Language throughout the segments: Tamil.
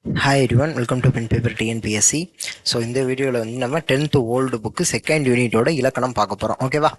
Hi everyone, welcome to pen paper TNPSC. So இந்த வீடியோவில் வந்து நம்ம 10th ஓல்டு புக்கு செகண்ட் யூனிட்டோட இலக்கணம் பார்க்க போகிறோம். ஓகேவா?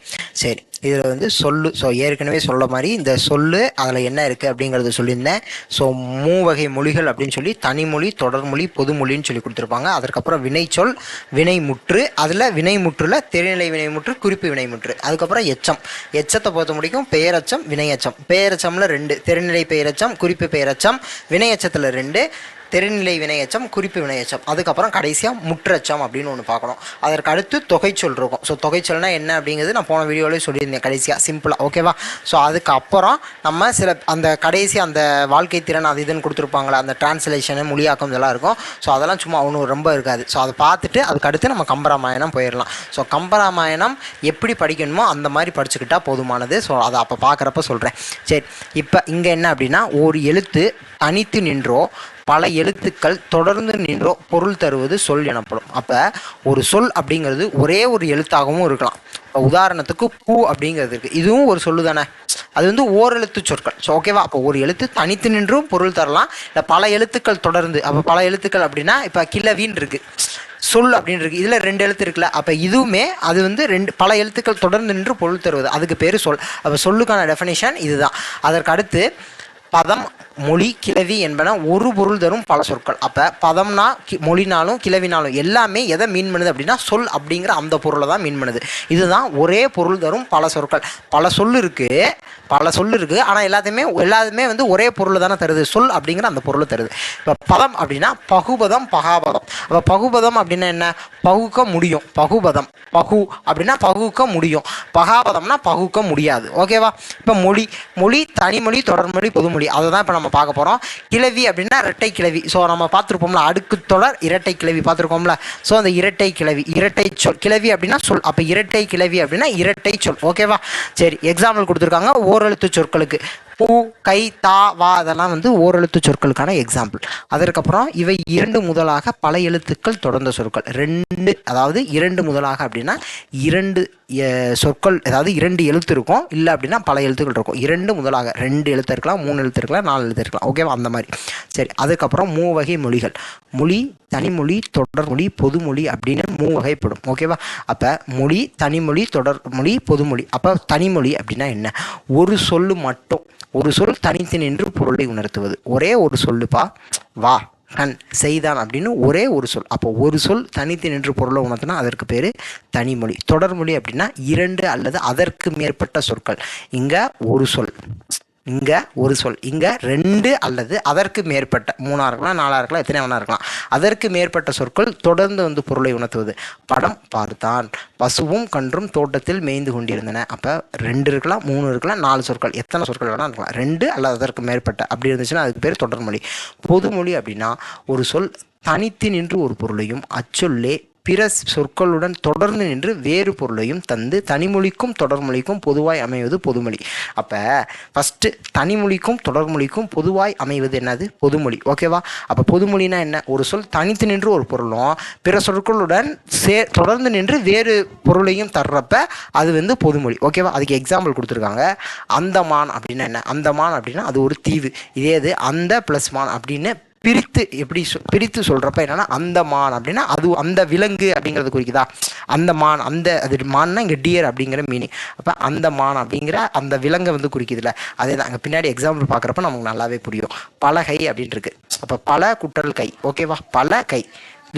சரி, இதில் வந்து சொல்லு. ஸோ ஏற்கனவே சொல்ல மாதிரி இந்த சொல்லு அதில் என்ன இருக்குது அப்படிங்கிறத சொல்லியிருந்தேன். ஸோ மூவகை மொழிகள் அப்படின்னு சொல்லி தனிமொழி, தொடர்மொழி, பொதுமொழின்னு சொல்லி கொடுத்துருப்பாங்க. அதற்கப்புறம் வினைச்சொல், வினைமுற்று, அதில் வினைமுற்றில் தெரிநிலை வினைமுற்று, குறிப்பு வினைமுற்று. அதுக்கப்புறம் எச்சம். எச்சத்தை பொறுத்த முடிக்கும் பெயரச்சம், வினையச்சம். பெயரச்சமில் 2, தெரிநிலை பெயரச்சம், குறிப்பு பெயரச்சம். வினையச்சத்தில் 2, தெரிநிலை வினையச்சம், குறிப்பு வினையச்சம். அதுக்கப்புறம் கடைசியாக முற்றச்சம் அப்படின்னு ஒன்று பார்க்கணும். அதற்கு அடுத்து தொகைச்சொல் இருக்கும். ஸோ தொகைச்சொல்னா என்ன அப்படிங்கிறது நான் போன வீடியோவிலே சொல்லியிருந்தேன் கடைசியாக சிம்பிளாக. ஓகேவா? ஸோ அதுக்கப்புறம் நம்ம சில அந்த கடைசி அந்த வாழ்க்கை திறன் அது இதுன்னு கொடுத்துருப்பாங்களா, அந்த டிரான்ஸ்லேஷனு, மொழியாக்கம் இதெல்லாம் இருக்கும். ஸோ அதெல்லாம் சும்மா ஒன்றும் ரொம்ப இருக்காது. ஸோ அதை பார்த்துட்டு அதுக்கடுத்து நம்ம கம்பராமாயணம் போயிடலாம். ஸோ கம்பராமாயணம் எப்படி படிக்கணுமோ அந்த மாதிரி படிச்சுக்கிட்டா போதுமானது. ஸோ அதை அப்போ பார்க்குறப்ப சொல்கிறேன். சரி, இப்போ இங்கே என்ன அப்படின்னா, ஒரு எழுத்து தனித்து நின்றோ பல எழுத்துக்கள் தொடர்ந்து நின்றோ பொருள் தருவது சொல் எனப்படும். அப்போ ஒரு சொல் அப்படிங்கிறது ஒரே ஒரு எழுத்தாகவும் இருக்கலாம். உதாரணத்துக்கு பூ அப்படிங்கிறது இருக்குது, இதுவும் ஒரு சொல்லு தானே. அது வந்து ஓரெழுத்து சொற்கள். ஸோ ஓகேவா? அப்போ ஒரு எழுத்து தனித்து நின்றும் பொருள் தரலாம், இல்லை பல எழுத்துக்கள் தொடர்ந்து. அப்போ பல எழுத்துக்கள் அப்படின்னா இப்போ கிளவின்னு இருக்குது, சொல் அப்படின்னு இருக்குது, இதில் 2 எழுத்து இருக்குல்ல. அப்போ இதுவுமே அது வந்து பல எழுத்துக்கள் தொடர்ந்து நின்று பொருள் தருவது, அதுக்கு பேர் சொல். அப்போ சொல்லுக்கான டெஃபினேஷன் இதுதான். அதற்கு அடுத்து பதம், மொழி, கிளவி என்பன ஒரு பொருள் தரும் பல சொற்கள். அப்போ பதம்னா மொழினாலும் கிளவினாலும் எல்லாமே எதை மீன் பண்ணுது அப்படின்னா சொல் அப்படிங்கிற அந்த பொருளை தான் மீன் பண்ணுது. இதுதான் ஒரே பொருள் தரும் பல சொற்கள். பல சொல் இருக்குது, ஆனால் எல்லாத்தையுமே வந்து ஒரே பொருள் தானே தருது, சொல் அப்படிங்கிற அந்த பொருளை தருது. இப்போ பதம் அப்படின்னா பகுபதம், பகாபதம். அப்போ பகுபதம் அப்படின்னா என்ன? பகுக்க முடியும். பகு அப்படின்னா பகுக்க முடியும். பகாபதம்னா பகுக்க முடியாது. ஓகேவா? இப்போ மொழி தனிமொழி, தொடர்மொழி, பொதுமொழி, அதை தான் இப்போ நம்ம பார்க்க போகிறோம். கிளவி அப்படின்னா இரட்டை கிளவி. ஸோ நம்ம பார்த்துருப்போம்ல, அடுக்கு தொடர் இரட்டை கிளவி பார்த்துருக்கோம்ல. ஸோ அந்த இரட்டை கிளவி, இரட்டை சொல். கிளவி அப்படின்னா சொல். அப்போ இரட்டை கிளவி அப்படின்னா இரட்டை சொல். ஓகேவா? சரி, எக்ஸாம்பிள் கொடுத்துருக்காங்க ஓரெழுத்து சொற்களுக்கு. பூ, கை, தா, வா, அதெல்லாம் வந்து ஓரெழுத்து சொற்களுக்கான எக்ஸாம்பிள். அதற்கப்புறம் இவை 2 முதலாக பல எழுத்துக்கள் தொடர்ந்த சொற்கள். 2, அதாவது 2 முதலாக அப்படின்னா 2 சொற்கள், அதாவது 2 எழுத்து இருக்கும், இல்லை அப்படின்னா பல எழுத்துக்கள் இருக்கும். 2 முதலாக 2 எழுத்து இருக்கலாம், 3 எழுத்து இருக்கலாம், 4 எழுத்து இருக்கலாம். ஓகேவா? அந்த மாதிரி. சரி, அதுக்கப்புறம் மூவகை மொழிகள். மொழி, தனிமொழி, தொடர்மொழி, பொதுமொழி அப்படின்னு 3 வகைப்படும். ஓகேவா? அப்போ மொழி, தனிமொழி, தொடர்மொழி, பொதுமொழி. அப்போ தனிமொழி அப்படின்னா என்ன? ஒரு சொல்லு மட்டும், ஒரு சொல் தனித்து நின்று பொருளை உணர்த்துவது. ஒரே ஒரு சொல்லுப்பா, வா, கண், செய்தான் அப்படின்னு ஒரே ஒரு சொல். அப்போ ஒரு சொல் தனித்து நின்று பொருளை உணர்த்தினா அதற்கு பேர் தனிமொழி. தொடர்மொழி அப்படின்னா 2 அல்லது அதற்கு மேற்பட்ட சொற்கள். இங்கே ஒரு சொல், இங்கே 2 அல்லது அதற்கு மேற்பட்ட, 3 இருக்கலாம், 4 இருக்கலாம், எத்தனை வேணா இருக்கலாம், அதற்கு மேற்பட்ட சொற்கள் தொடர்ந்து வந்து பொருளை உணர்த்துவது. படம் பார்த்தான், பசுவும் கன்றும் தோட்டத்தில் மேய்ந்து கொண்டிருந்தன. அப்போ 2 இருக்கலாம், 3 இருக்கலாம், 4 சொற்கள், எத்தனை சொற்கள் வேணா இருக்கலாம். 2 அல்லது அதற்கு மேற்பட்ட அப்படி இருந்துச்சுன்னா அதுக்கு பேர் தொடர்மொழி. பொதுமொழி அப்படின்னா ஒரு சொல் தனித்து நின்று ஒரு பொருளையும் அச்சொல்லே பிற சொற்களுடன் தொடர்ந்து நின்று வேறு பொருளையும் தந்து தனிமொழிக்கும் தொடர்மொழிக்கும் பொதுவாய் அமைவது பொதுமொழி. அப்போ ஃபஸ்ட்டு தனிமொழிக்கும் தொடர்மொழிக்கும் பொதுவாய் அமைவது என்னது? பொதுமொழி. ஓகேவா? அப்போ பொதுமொழினா என்ன? ஒரு சொல் தனித்து நின்று ஒரு பொருளும் பிற சொற்களுடன் தொடர்ந்து நின்று வேறு பொருளையும் தர்றப்ப அது வந்து பொதுமொழி. ஓகேவா? அதுக்கு எக்ஸாம்பிள் கொடுத்துருக்காங்க. அந்தமான் அப்படின்னா என்ன? அந்தமான் அப்படின்னா அது ஒரு தீவு. இதே இது அந்த ப்ளஸ் மான் அப்படின்னு பிரித்து சொல்கிறப்ப என்னென்னா, அந்த மான் அப்படின்னா அது அந்த விலங்கு அப்படிங்கிறது குறிக்குதா? அந்த மான், அது மான்னா இங்கே டியர் அப்படிங்கிற மீனிங். அப்போ அந்த மான் அப்படிங்கிற அந்த விலங்கை வந்து குறிக்குதுல்ல, அதே தான் அங்கே பின்னாடி எக்ஸாம்பிள் பார்க்குறப்ப நமக்கு நல்லாவே புரியும். பலகை அப்படின்னு இருக்கு. அப்போ பல குட்டல் கை. ஓகேவா? பல கை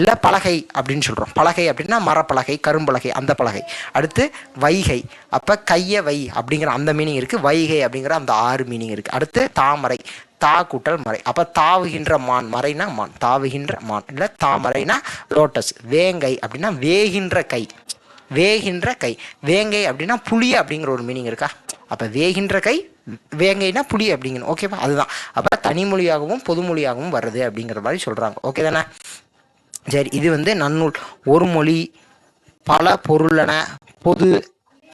இல்லை பலகை அப்படின்னு சொல்கிறோம். பலகை அப்படின்னா மரப்பலகை, கரும்பலகை, அந்த பலகை. அடுத்து வைகை, அப்போ கையை வை அப்படிங்கிற அந்த மீனிங் இருக்குது. வைகை அப்படிங்கிற அந்த 6 மீனிங் இருக்குது. அடுத்து தாமரை, தா கூட்டல் மறை. அப்போ தாவுகின்ற மான், மறைனா மான், தாவுகின்ற மான். இல்லை தாமரைனா லோட்டஸ். வேங்கை அப்படின்னா வேகின்ற கை, வேங்கை அப்படின்னா புளி அப்படிங்கிற ஒரு மீனிங் இருக்கா? அப்போ வேகின்ற கை, வேங்கைனா புளி அப்படிங்கணும். ஓகேவா? அதுதான். அப்போ தனிமொழியாகவும் பொதுமொழியாகவும் வருது அப்படிங்கிற மாதிரி சொல்கிறாங்க. ஓகே தானே? சரி, இது வந்து நன்னூல். ஒரு மொழி பல பொருளென பொது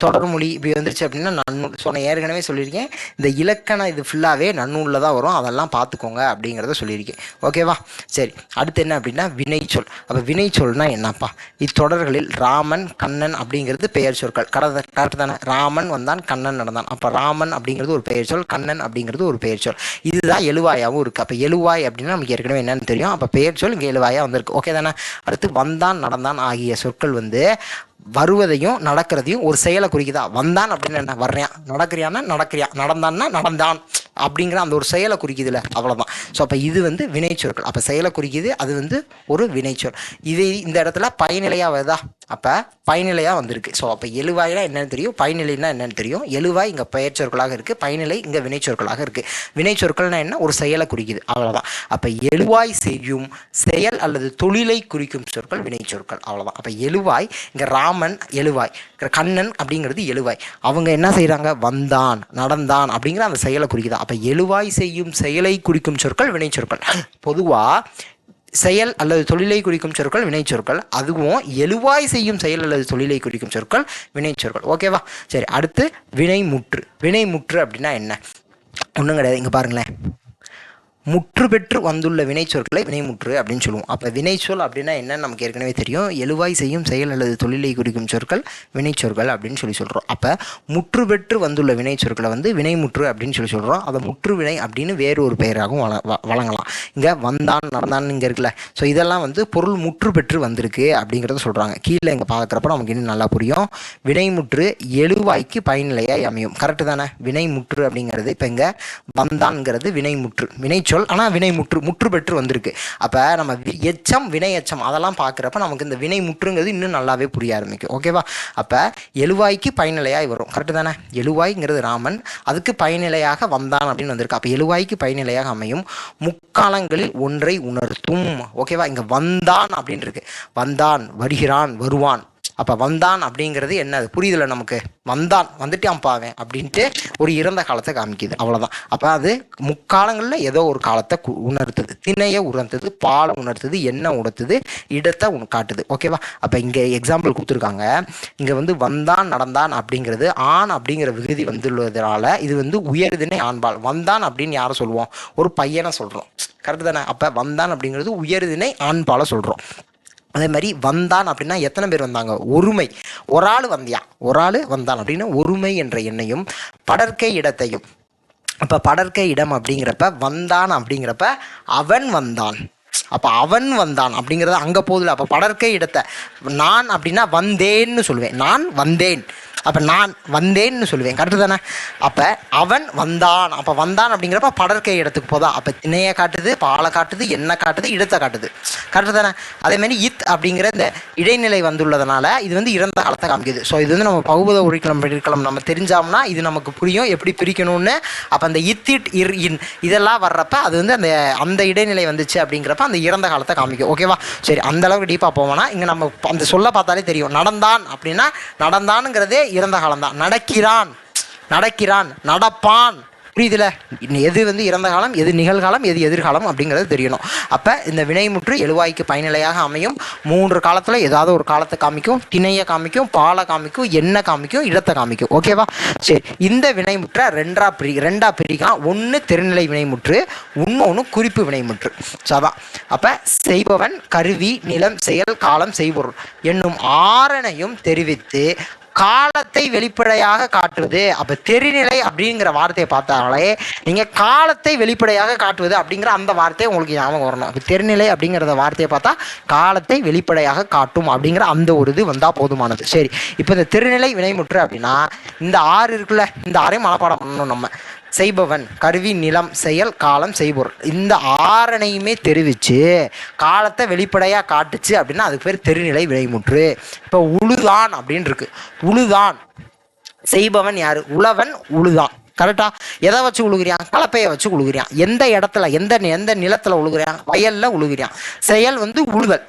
தொடர்மொழி இப்படி வந்துருச்சு அப்படின்னா நன்னூல். ஸோ நான் ஏற்கனவே சொல்லியிருக்கேன், இந்த இலக்கணம் இது ஃபுல்லாகவே நன்னூலில் தான் வரும், அதெல்லாம் பார்த்துக்கோங்க அப்படிங்கிறத சொல்லியிருக்கேன். ஓகேவா? சரி, அடுத்து என்ன அப்படின்னா வினைச்சொல். அப்போ வினைச்சொல்னா என்னப்பா? இத்தொடர்களில் ராமன் கண்ணன் அப்படிங்கிறது பெயர் சொற்கள். கரெக்ட் தானே? ராமன் வந்தான், கண்ணன் நடந்தான். அப்போ ராமன் அப்படிங்கிறது ஒரு பெயர் சொல், கண்ணன் அப்படிங்கிறது ஒரு பெயர் சொல். இதுதான் எழுவாயாகவும் இருக்குது. அப்போ எழுவாய் அப்படின்னா நமக்கு ஏற்கனவே என்னன்னு தெரியும். அப்போ பெயர் சொல் இங்கே எழுவாயாக வந்திருக்கு. ஓகே தானே? அடுத்து வந்தான் நடந்தான் ஆகிய சொற்கள் வந்து வருவதையும் நடக்கிறதையும் ஒரு செயலை குறிக்குதா? வந்தான் அப்படின்னு என்ன? வர்றேன். நடக்கிறியான்னா நடக்கிறியான். நடந்தான்னா நடந்தான் அப்படிங்கிற அந்த ஒரு செயலை குறிக்குதுல, அவ்வளோதான். ஸோ அப்போ இது வந்து வினைச்சொற்கள். அப்போ செயலை குறிக்குது, அது வந்து ஒரு வினைச்சொல். இது இந்த இடத்துல பயனிலையாக வருதா? அப்போ பயனிலையாக வந்திருக்கு. ஸோ அப்போ எழுவாய்னா என்னன்னு தெரியும், பயனிலைன்னா என்னன்னு தெரியும். எழுவாய் இங்கே பெயர் சொற்களாக இருக்குது, பயனிலை இங்கே வினைச்சொற்களாக இருக்குது. வினைச்சொற்கள்னா என்ன? ஒரு செயலை குறிக்குது, அவ்வளோதான். அப்போ எழுவாய் செய்யும் செயல் அல்லது தொழிலை குறிக்கும் சொற்கள் வினைச்சொற்கள், அவ்வளோதான். அப்போ எழுவாய் இங்கே ராமன் எழுவாய், கண்ணன் அப்படிங்கிறது எழுவாய். அவங்க என்ன செய்கிறாங்க? வந்தான் நடந்தான் அப்படிங்கிற அந்த செயலை குறிக்குதா? அப்போ எழுவாய் செய்யும் செயலை குறிக்கும் சொற்கள் வினைச்சொற்கள். பொதுவாக செயல் அல்லது தொழிலை குறிக்கும் சொற்கள் வினைச்சொற்கள், அதுவும் எழுவாய் செய்யும் செயல் அல்லது தொழிலை குறிக்கும் சொற்கள் வினைச்சொற்கள். ஓகேவா? சரி, அடுத்து வினைமுற்று. வினைமுற்று அப்படின்னா என்ன? ஒன்றும் கிடையாது. இங்கே பாருங்களேன், முற்று பெற்று வந்துள்ள வினைச்சொற்களை வினைமுற்று அப்படின்னு சொல்லுவோம். அப்போ வினைச்சொல் அப்படின்னா என்னன்னு நமக்கு ஏற்கனவே தெரியும். எழுவாய் செய்யும் செயல் அல்லது தொழிலை குறிக்கும் சொற்கள் வினைச்சொற்கள் அப்படின்னு சொல்கிறோம். அப்போ முற்று பெற்று வந்துள்ள வினைச்சொற்களை வந்து வினைமுற்று அப்படின்னு சொல்கிறோம். அதை முற்று வினை அப்படின்னு வேறு ஒரு பெயராகவும் வழங்கலாம். இங்கே வந்தான் நடந்தான் இங்கே இருக்குல்ல, ஸோ இதெல்லாம் வந்து பொருள் முற்று பெற்று வந்திருக்கு அப்படிங்கிறத சொல்கிறாங்க. கீழே இங்கே பார்க்குறப்ப நமக்கு இன்னும் நல்லா புரியும். வினைமுற்று எழுவாய்க்கு பயனிலையாய் அமையும். கரெக்டு தானே? வினைமுற்று அப்படிங்கிறது இப்போ இங்கே வந்தான்ங்கிறது வினைமுற்று, வினைச்சொல், ஆனால் வினை முற்று பெற்று வந்திருக்கு. அப்போ நம்ம எச்சம் வினை எச்சம் அதெல்லாம் பார்க்குறப்ப நமக்கு இந்த வினை முற்றுங்கிறது இன்னும் நல்லாவே புரிய ஆரம்பிக்கும். ஓகேவா? அப்போ எழுவாய்க்கு பயனிலையாய் வரும். கரெக்டு தானே? எழுவாய்ங்கிறது ராமன், அதுக்கு பயனிலையாக வந்தான் அப்படின்னு வந்திருக்கு. அப்போ எழுவாய்க்கு பயனிலையாக அமையும். முக்காலங்களில் ஒன்றை உணர்த்தும். ஓகேவா? இங்கே வந்தான் அப்படின்னு இருக்கு. வந்தான், வருகிறான், வருவான். அப்போ வந்தான் அப்படிங்கிறது என்னது? புரியுதுல நமக்கு? வந்தான், வந்துட்டான் பாவன் அப்படின்ட்டு ஒரு இறந்த காலத்தை காமிக்குது, அவ்வளோதான். அப்போ அது முக்காலங்களில் ஏதோ ஒரு காலத்தை உணர்த்துது. திணையை உணர்த்துது, பாலை உணர்த்துது, எண்ணெய் உணர்த்துது, இடத்தை காட்டுது. ஓகேவா? அப்போ இங்கே எக்ஸாம்பிள் கொடுத்துருக்காங்க. இங்கே வந்து வந்தான் நடந்தான் அப்படிங்கிறது ஆண் அப்படிங்கிற விகுதி வந்துள்ளதுனால இது வந்து உயர்திணை ஆண்பால். வந்தான் அப்படின்னு யாரை சொல்லுவோம்? ஒரு பையனை சொல்கிறோம். கரெக்டு தானே? அப்போ வந்தான் அப்படிங்கிறது உயர்திணை ஆண்பாலை சொல்கிறோம். அதே மாதிரி வந்தான் அப்படின்னா எத்தனை பேர் வந்தாங்க? ஒருமை. ஒரு ஆள் வந்தியான், ஒரு ஆள் வந்தான் அப்படின்னா ஒருமை என்ற எண்ணையும் படற்கை இடத்தையும். அப்போ படற்கை இடம் அப்படிங்கிறப்ப வந்தான் அப்படிங்கிறப்ப அவன் வந்தான். அப்போ அவன் வந்தான் அப்படிங்கிறத அங்கே போதில்லை. அப்போ படற்கை இடத்தை நான் அப்படின்னா வந்தேன்னு சொல்லுவேன். நான் வந்தேன், அப்போ நான் வந்தேன்னு சொல்லுவேன். கரெக்டு தானே? அப்போ அவன் வந்தான், அப்போ வந்தான் அப்படிங்கிறப்ப படற்கை இடத்துக்கு போதா. அப்போ திணையை காட்டுது, பாலை காட்டுது, எண்ணெய் காட்டுது, இடத்தை காட்டுது. கரெக்டு தானே? அதேமாதிரி இத் அப்படிங்கிற இந்த இடைநிலை வந்துள்ளதுனால இது வந்து இறந்த காலத்தை காமிக்குது. ஸோ இது வந்து நம்ம பகுபத உரிக்கலாம் நம்ம தெரிஞ்சோம்னா இது நமக்கு புரியும் எப்படி பிரிக்கணும்னு. அப்போ அந்த இத் இர் இன் இதெல்லாம் வர்றப்ப அது வந்து அந்த இடைநிலை வந்துச்சு அப்படிங்கிறப்ப அந்த இறந்த காலத்தை காமிக்கும். ஓகேவா? சரி, அந்த அளவுக்கு டீப்பாக போவோம்னா இங்கே நம்ம அந்த சொல்ல பார்த்தாலே தெரியும். நடந்தான் அப்படின்னா நடந்தானுங்கிறதே இறந்த காலம்தான். நடக்கிறான், நடப்பான். புரியுதுல? எது வந்து இறந்த காலம், எது நிகழ்காலம், எது எதிர்காலம் அப்படிங்கிறது தெரியணும். அப்போ இந்த வினைமுற்று எழுவாய்க்கு பயனிலையாக அமையும். 3 காலத்தில் ஏதாவது ஒரு காலத்தை காமிக்கும். திணையை காமிக்கும், பாலை காமிக்கும், எண்ணெய் காமிக்கும், இடத்தை காமிக்கும். ஓகேவா? சரி, இந்த வினைமுற்றை ரெண்டா பிரிக்கலாம். ஒன்று தெரிநிலை வினைமுற்று, இன்னொன்று குறிப்பு வினைமுற்று. ஸோ அதான். அப்போ செய்பவன், கருவி, நிலம், செயல், காலம், செய்பொருள் என்னும் 6ஐயும் தெரிவித்து காலத்தை வெளிப்படையாக காட்டுவது. அப்போ தெரிநிலை அப்படிங்கிற வார்த்தையை பார்த்தாலே நீங்கள் காலத்தை வெளிப்படையாக காட்டுவது அப்படிங்கிற அந்த வார்த்தையை உங்களுக்கு ஞாபகம் வரணும். அப்போ தெரிநிலை அப்படிங்கிறத வார்த்தையை பார்த்தா காலத்தை வெளிப்படையாக காட்டும் அப்படிங்கிற அந்த ஒரு இது வந்தால் போதுமானது. சரி, இப்போ இந்த தெரிநிலை வினைமுற்று அப்படின்னா இந்த 6 இருக்குல்ல, இந்த 6ஐயும் மனப்பாடம் பண்ணணும் நம்ம. செய்பவன், கருவி, நிலம், செயல், காலம், செய்பொருள் இந்த 6ஐயுமே தெரிவித்து காலத்தை வெளிப்படையாக காட்டுச்சு அப்படின்னா அதுக்கு பேர் தெரிநிலை வினைமுற்று. இப்போ உழுதான் அப்படின்னு இருக்கு. உழுதான் செய்பவன் யாரு? உழவன் உழுதான். கரெக்டா? எதை வச்சு உழுகிறான்? கலப்பையை வச்சு உழுகிறான். எந்த இடத்துல, எந்த நிலத்துல உழுகிறான்? வயல்ல உழுகிறான். செயல் வந்து உழுதல்.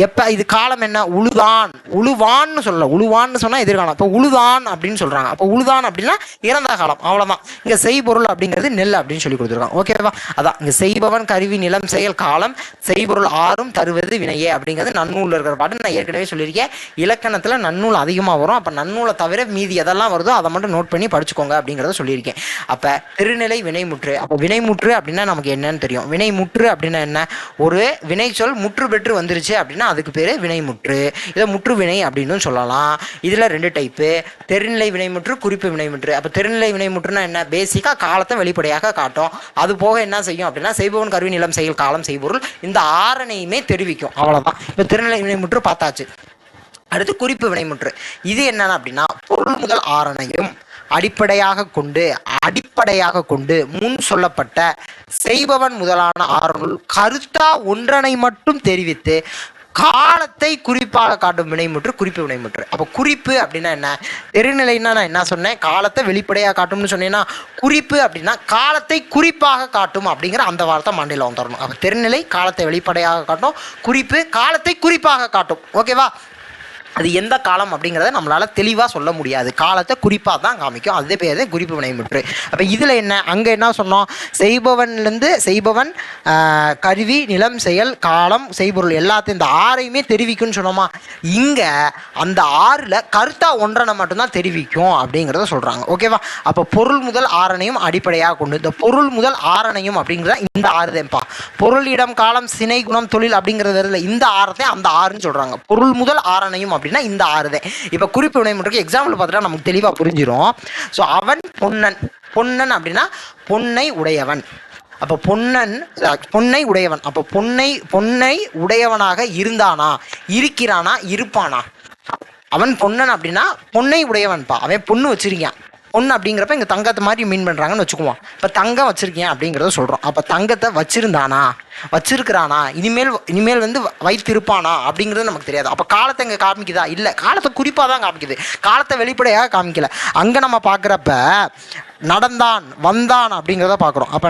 எப்போ இது காலம் என்ன? உழுதான், உழுவான்னு சொல்லல, உழுவான்னு சொன்னால் எதிர்காலம். இப்போ உழுதான் அப்படின்னு சொல்கிறாங்க. அப்போ உழுதான் அப்படின்னா இறந்த காலம், அவ்வளோதான். இங்கே செய்பொருள் அப்படிங்கிறது நெல் அப்படின்னு சொல்லி கொடுத்துருக்காங்க. ஓகேவா? அதான் இங்கே செய்பவன் கருவி நிலம் செயல் காலம் செய்பொருள் ஆறும் தருவது வினையே அப்படிங்கிறது நன்னூலில் இருக்கிற பாட்டு. நான் ஏற்கனவே சொல்லியிருக்கேன், இலக்கணத்தில் நன்னூல் அதிகமாக வரும். அப்போ நன்னூலை தவிர மீதி எதெல்லாம் வருதோ அதை மட்டும் நோட் பண்ணி படிச்சுக்கோங்க அப்படிங்கிறத சொல்லியிருக்கேன். அப்போ திருநிலை வினைமுற்று. அப்போ வினைமுற்று அப்படின்னா நமக்கு என்னன்னு தெரியும். வினைமுற்று அப்படின்னா என்ன? ஒரு வினை சொல் முற்று பெற்று வந்துருச்சு அப்படின்னா அதுக்கு பேரு வினைமுற்று. இதை முற்று வினை அப்படின்னு சொல்லலாம். இதுல 2 டைப்பு, தெரிநிலை வினைமுற்று, குறிப்பு வினைமுற்று. அப்ப தெரிநிலை வினைமுற்றுனா என்ன? பேசிக்கா காலத்தை வெளிப்படையாக காட்டும். அது போக என்ன செய்யும் அப்படின்னா செய்பவன் கருவி நிலம் செயல் காலம் செய்பொருள் இந்த ஆறனையுமே தெரிவிக்கும், அவ்வளவுதான். இப்ப தெரிநிலை வினைமுற்று பார்த்தாச்சு. அடுத்து குறிப்பு வினைமுற்று. இது என்னன்னா அப்படின்னா பொருள் முதல் ஆறனையும் அடிப்படையாக கொண்டு முன் சொல்லப்பட்ட செய்பவன் முதலான ஆறனுள் கருத்தா ஒன்றனை மட்டும் தெரிவித்து காலத்தை குறிப்பாக காட்டும் வினைமுற்று குறிப்பு வினைமுற்று. அப்போ குறிப்பு அப்படின்னா என்ன? தெரிநிலைன்னா நான் என்ன சொன்னேன்? காலத்தை வெளிப்படையாக காட்டும்னு சொன்னேன்னா, குறிப்பு அப்படின்னா காலத்தை குறிப்பாக காட்டும் அப்படிங்கிற அந்த வார்த்தை மண்டையில் வந்துடணும். அப்போ தெரிநிலை காலத்தை வெளிப்படையாக காட்டும், குறிப்பு காலத்தை குறிப்பாக காட்டும். ஓகேவா? அது எந்த காலம் அப்படிங்கிறத நம்மளால் தெளிவாக சொல்ல முடியாது, காலத்தை குறிப்பாக தான் காமிக்கும். அதே பேர் தான் குறிப்பு வினைமுற்று. அப்போ இதில் என்ன? அங்கே என்ன சொன்னோம்? செய்பவன்லேருந்து செய்பவன் கருவி நிலம் செயல் காலம் செய்பொருள் எல்லாத்தையும் இந்த ஆறையுமே தெரிவிக்கும்னு சொன்னோமா? இங்கே அந்த ஆறில் கருத்தா ஒன்றனை மட்டும்தான் தெரிவிக்கும் அப்படிங்கிறத சொல்கிறாங்க. ஓகேவா? அப்போ பொருள் முதல் ஆறனையும் அடிப்படையாக கொண்டு இந்த பொருள் முதல் ஆறனையும் அப்படிங்கிறத இந்த ஆறுதேன்ப்பா. பொருள் இடம் காலம் சினை குணம் தொழில் அப்படிங்கிறது இந்த ஆறத்தை அந்த ஆறுன்னு சொல்கிறாங்க. பொருள் முதல் ஆறனையும் அப்படின்னா இந்த ஆறுதான். இப்ப குறிப்பு வினைமுற்றுக்கு எக்ஸாம்பிள் பார்த்துட்டா நமக்கு தெளிவா புரிஞ்சிடும். ஸோ அவன் பொன்னன். பொன்னன் அப்படின்னா பொன்னை உடையவன். அப்போ பொன்னை உடையவன். அப்போ பொன்னை உடையவனாக இருந்தானா, இருக்கிறானா, இருப்பானா? அவன் பொன்னன் அப்படின்னா பொன்னை உடையவன்பா. அவன் பொண்ணு வச்சிருக்கான். பொண்ணு அப்படிங்கிறப்ப இங்கே தங்கத்தை மாதிரி மீன் பண்ணுறாங்கன்னு வச்சுக்குவோம். இப்போ தங்கம் வச்சிருக்கேன் அப்படிங்கிறத சொல்கிறோம். அப்போ தங்கத்தை வச்சிருந்தானா, வச்சிருக்கிறானா, இனிமேல் வந்து வைத்திருப்பானா அப்படிங்கிறது நமக்கு தெரியாது. அப்போ காலத்தை இங்கே காமிக்குதா? இல்லை, காலத்தை குறிப்பாக தான் காமிக்குது, காலத்தை வெளிப்படையாக காமிக்கல. அங்கே நம்ம பார்க்குறப்ப நடந்தான் வந்தான் அப்படிங்கிறத பார்க்குறோம். அப்போ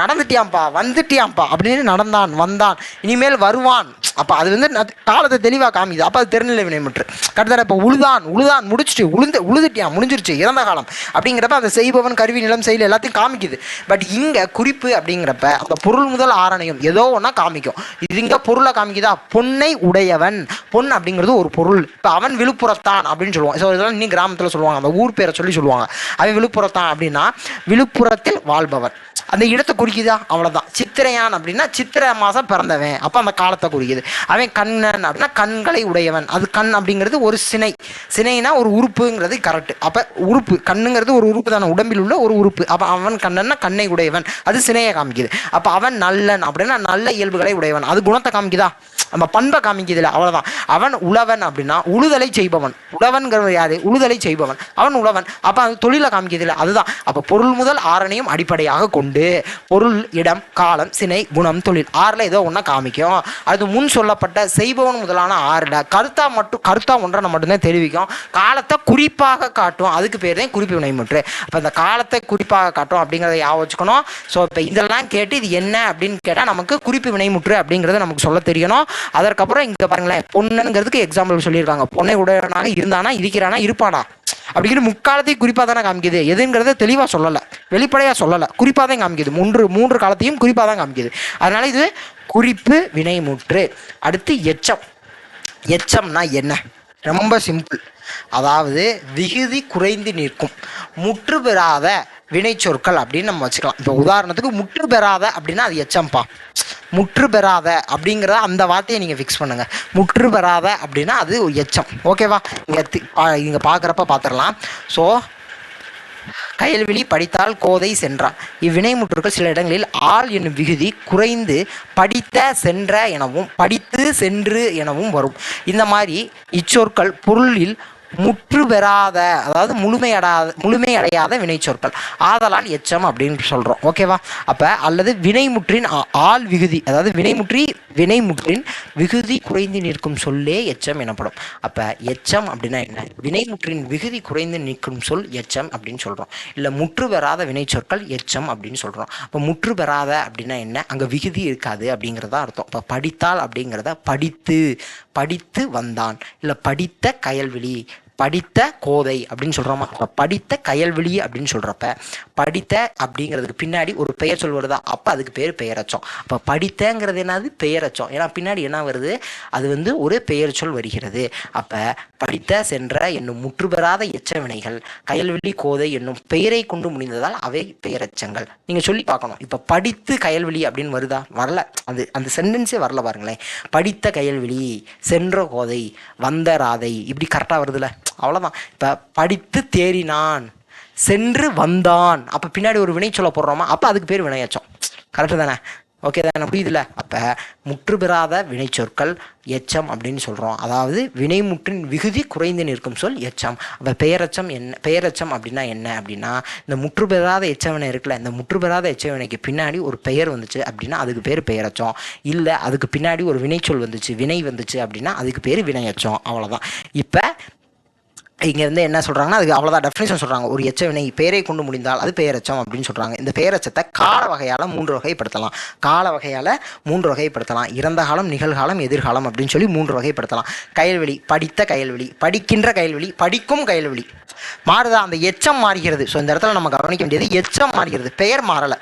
நடந்துட்டியாம்ப்பா, வந்துட்டியாம்ப்பா அப்படின்னு நடந்தான் வந்தான், இனிமேல் வருவான். அப்போ அது வந்து காலத்தை தெளிவாக காமிக்குது. அப்போ அது தெரிநிலை வினைமுற்று. கரெக்டாக? இப்போ உழுதான் முடிச்சுட்டு உழுதுட்டியான், முடிஞ்சிருச்சு, இறந்த காலம் அப்படிங்கிறப்ப அதை செய்பவன் கருவி நிலம் செயல் எல்லாத்தையும் காமிக்குது. பட் இங்கே குறிப்பு அப்படிங்கிறப்ப அந்த பொருள் முதல் ஆரணையும் ஏதோ ஒன்றா காமிக்கும். இது இங்கே பொருளை காமிக்குதா? பொன்னை உடையவன். பொன் அப்படிங்கிறது ஒரு பொருள். இப்போ அவன் விழுப்புரத்தான் அப்படின்னு சொல்லுவான். ஸோ இதெல்லாம் இன்னும் கிராமத்தில் சொல்லுவாங்க, அந்த ஊர் பேரை சொல்லுவாங்க. அவன் விழுப்புரத்தான் அப்படின்னா விழுப்புரத்தில் வாழ்பவர், அந்த இடத்தை குறிக்குதா? அவ்வளோதான். சித்திரையான் அப்படின்னா சித்திரை மாதம் பிறந்தவன், அப்போ அந்த காலத்தை குறிக்குது. அவன் கண்ணன் அப்படின்னா கண்களை உடையவன். அது கண் அப்படிங்கிறது ஒரு சினைனா ஒரு உறுப்புங்கிறது கரெக்ட். அப்போ உறுப்பு கண்ணுங்கிறது ஒரு உறுப்பு தானே, உடம்பில் உள்ள ஒரு உறுப்பு. அப்போ அவன் கண்ணன்னா கண்ணை உடையவன், அது சினையை காமிக்குது. அப்போ அவன் நல்லன் அப்படின்னா நல்ல இயல்புகளை உடையவன், அது குணத்தை காமிக்குதா? நம்ம பண்பை காமிக்குதுல, அவ்வளோதான். அவன் உழவன் அப்படின்னா உழுதலை செய்பவன். உழவன்கிறது யாரு? உழுதலை செய்பவன், அவன் உழவன். அப்போ அது தொழிலை காமிக்குதுல, அதுதான். அப்போ பொருள் முதல் ஆரணையும் அடிப்படையாக கொண்டு பொருள் இடம் காலம் சினை குணம் தொழில் ஆறில் ஏதோ ஒன்றா காமிக்கும். அது முன் சொல்லப்பட்ட செய்பவன் முதலான ஆறில் கருத்தா ஒன்றனை மட்டும்தான் தெரிவிக்கும், காலத்தை குறிப்பாக காட்டும். அதுக்கு பேர் தான் குறிப்பு வினைமுற்று. அப்போ இந்த காலத்தை குறிப்பாக காட்டும் அப்படிங்கிறத ஞாபகம் வச்சுக்கணும். ஸோ இப்போ இதெல்லாம் கேட்டு இது என்ன அப்படின்னு கேட்டால் நமக்கு குறிப்பு வினைமுற்று அப்படிங்கிறத நமக்கு சொல்ல தெரியணும். அதற்கப்புறம் இங்கே பாருங்களேன், பொண்ணுங்கிறதுக்கு எக்ஸாம்பிள் சொல்லியிருக்காங்க. பொண்ணை உடையவனாக இருந்தானா, இருக்கிறானா, இருப்பானா அப்படிங்கிற முக்காலத்தையும் குறிப்பாக தானே காமிக்குது. எதுங்கிறத தெளிவாக சொல்லலை, வெளிப்படையாக சொல்லலை, குறிப்பாக தான் காமிக்குது. மூன்று காலத்தையும் குறிப்பாக தான் காமிக்குது. அதனால இது குறிப்பு வினைமுற்று. அடுத்து எச்சம்னா என்ன? ரொம்ப சிம்பிள். அதாவது விகுதி குறைந்து நிற்கும் முற்று பெறாத வினை சொற்கள் அப்படின்னு நம்ம வச்சுக்கலாம். இப்போ உதாரணத்துக்கு முற்று பெறாத அப்படின்னா அது எச்சம்பா. முற்று பெறாத அப்படிங்கிறத அந்த வார்த்தையை நீங்கள் ஃபிக்ஸ் பண்ணுங்கள். முற்று பெறாத அப்படின்னா அது எச்சம். ஓகேவா? இங்கே பார்க்குறப்ப பார்த்துடலாம். ஸோ கயல்விழி படித்தால் கோதை சென்றான். இவ்வினைமுற்றுக்கள் சில இடங்களில் ஆள் என்னும் விகுதி குறைந்து படித்த சென்ற எனவும் படித்து சென்று எனவும் வரும். இந்த மாதிரி இச்சொற்கள் பொருளில் முற்று பெறாத, அதாவது முழுமையடையாத வினைச்சொற்கள், ஆதலால் எச்சம் அப்படின்னு சொல்கிறோம். ஓகேவா? அப்போ அல்லது வினைமுற்றின் ஆள் விகுதி, அதாவது வினைமுற்றி வினைமுற்றின் விகுதி குறைந்து நிற்கும் சொல்லே எச்சம் எனப்படும். அப்போ எச்சம் அப்படின்னா என்ன? வினைமுற்றின் விகுதி குறைந்து நிற்கும் சொல் எச்சம் அப்படின்னு சொல்கிறோம். இல்லை முற்று பெறாத வினை சொற்கள் எச்சம் அப்படின்னு சொல்கிறோம். இப்போ முற்று பெறாத அப்படின்னா என்ன? அங்கே விகுதி இருக்காது அப்படிங்கிறதா அர்த்தம். இப்போ படித்தால் அப்படிங்கிறத படித்து வந்தான், இல்லை படித்த கயல்விழி, படித்த கோதை அப்படின்னு சொல்கிறோமா? அப்போ படித்த கயல்விழி அப்படின்னு சொல்கிறப்ப படித்த அப்படிங்கிறதுக்கு பின்னாடி ஒரு பெயர் சொல் வருதா? அப்போ அதுக்கு பேர் பெயரச்சம். அப்போ படித்தங்கிறது என்னது? பெயரச்சம். ஏன்னா பின்னாடி என்ன வருது? அது ஒரு பெயர் சொல் வருகிறது. அப்போ படித்த சென்ற என்னும் முற்று பெறாத எச்ச வினைகள் கயல்விழி கோதை என்னும் பெயரை கொண்டு முடிந்ததால் அவை பெயரச்சங்கள். நீங்கள் சொல்லி பார்க்கணும். இப்போ படித்து கயல்விழி அப்படின்னு வருதா? வரல. அந்த சென்டென்ஸே வரல பாருங்களேன். படித்த கயல்விழி, சென்ற கோதை, வந்த ராதை, இப்படி கரெக்டாக வருதுல்ல? அவ்வளோதான். இப்போ படித்து தேறினான், சென்று வந்தான், அப்போ பின்னாடி ஒரு வினை சொல்ல போடுறோமா? அப்போ அதுக்கு பேர் வினையச்சம். கரெக்டு தானே? ஓகே தானே? புரியுதுல? அப்போ முற்று பெறாத வினை சொற்கள் எச்சம் அப்படின்னு சொல்கிறோம். அதாவது வினைமுற்றின் விகுதி குறைந்து நிற்கும் சொல் எச்சம். அப்போ பெயரச்சம் என்ன? பெயரச்சம் அப்படின்னா என்ன அப்படின்னா, இந்த முற்று பெறாத எச்சவினை இருக்குல்ல, இந்த முற்று பெறாத எச்சவினைக்கு பின்னாடி ஒரு பெயர் வந்துச்சு அப்படின்னா அதுக்கு பேர் பெயரச்சம். இல்லை அதுக்கு பின்னாடி ஒரு வினைச்சொல் வந்துச்சு, வினை வந்துச்சு அப்படின்னா அதுக்கு பேர் வினையச்சம். அவ்வளோதான். இப்போ இங்கேருந்து என்ன சொல்கிறாங்கன்னா, அதுக்கு அவ்வளோதான் டெஃபினேஷன் சொல்கிறாங்க. ஒரு எச்ச வினை பெயரை கொண்டு முடிந்தால் அது பெயரச்சம் அப்படின்னு சொல்கிறாங்க. இந்த பெயரச்சத்தை கால வகையால் 3 வகைப்படுத்தலாம். கால வகையால் 3 வகைப்படுத்தலாம். இறந்த காலம், நிகழ்காலம், எதிர்காலம் அப்படின்னு சொல்லி 3 வகைப்படுத்தலாம். கயல்வெளி, படித்த கயல்வெளி, படிக்கின்ற கயல்வெளி, படிக்கும் கயல்வெளி. மாறுதா? அந்த எச்சம் மாறுகிறது. ஸோ இந்த இடத்துல நம்ம கவனிக்க வேண்டியது எச்சம் மாறுகிறது, பெயர் மாறலை.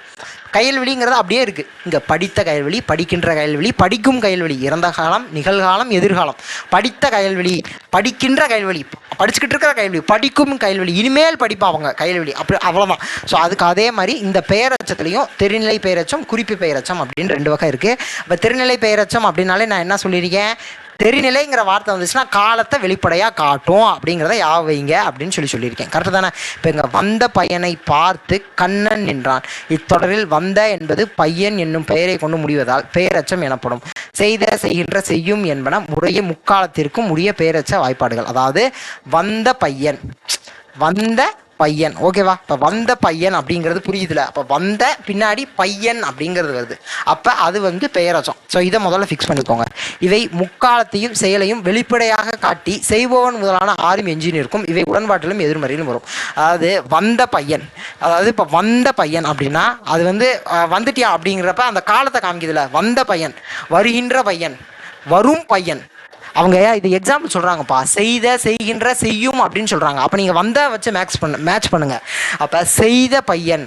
கயல்வெளிங்கிறது அப்படியே இருக்குது. இங்கே படித்த கயல்வெளி, படிக்கின்ற கயல்வெளி, படிக்கும் கயல்வெளி, இறந்த காலம், நிகழ்காலம், எதிர்காலம். படித்த கயல்வெளி, படிக்கின்ற கயல்வெளி, படிச்சுக்கிட்டு இருக்கிற கயல்வெளி, படிக்கும் கயல்வெளி, இனிமேல் படிப்பாங்க கயல்வெளி, அப்படி அவ்வளோதான். ஸோ அதுக்கு அதே மாதிரி இந்த பெயரச்சத்துலேயும் தெரிநிலை பெயரச்சம், குறிப்பு பெயரச்சம் அப்படின்னு 2 வகை இருக்குது. இப்போ தெரிநிலை பெயரச்சம் அப்படின்னாலே நான் என்ன சொல்லியிருக்கேன்? தெரிநிலைங்கிற வார்த்தை வந்துச்சுன்னா காலத்தை வெளிப்படையாக காட்டும் அப்படிங்கிறத வைங்க அப்படின்னு சொல்லியிருக்கேன். கரெக்டு தானே? இப்போ இங்கே வந்த பையனை பார்த்து கண்ணன் நின்றான். இத்தொடரில் வந்த என்பது பையன் என்னும் பெயரை கொண்டு முடிவதால் பெயரச்சம் எனப்படும். செய்த, செய்கின்ற, செய்யும் என்பன முறையே முக்காலத்திற்கும் உரிய பெயரச்ச வாய்ப்பாடுகள். அதாவது வந்த பையன், வந்த பையன், ஓகேவா? இப்போ வந்த பையன் அப்படிங்கிறது புரியுதுல? அப்போ வந்த பின்னாடி பையன் அப்படிங்கிறது வருது. அப்போ அது பெயரச்சம். ஸோ இதை முதல்ல ஃபிக்ஸ் பண்ணிக்கோங்க. இவை முக்காலத்தையும் செயலையும் வெளிப்படையாக காட்டி செய்பவன் முதலான 6 எஞ்சின் இருக்கும். இவை உடன்பாட்டிலும் எதிர்மறையிலும் வரும். அதாவது வந்த பையன், அதாவது இப்போ வந்த பையன் அப்படின்னா அது வந்துட்டியா அப்படிங்கிறப்ப அந்த காலத்தை காமிக்குதுல. வந்த பையன், வருகின்ற பையன், வரும் பையன். அவங்க இது எக்ஸாம்பிள் சொல்கிறாங்கப்பா. செய்த, செய்கின்ற, செய்யும் அப்படின்னு சொல்கிறாங்க. அப்போ நீங்கள் வந்த வச்சு மேட்ச் பண்ணுங்க. அப்போ செய்த பையன்,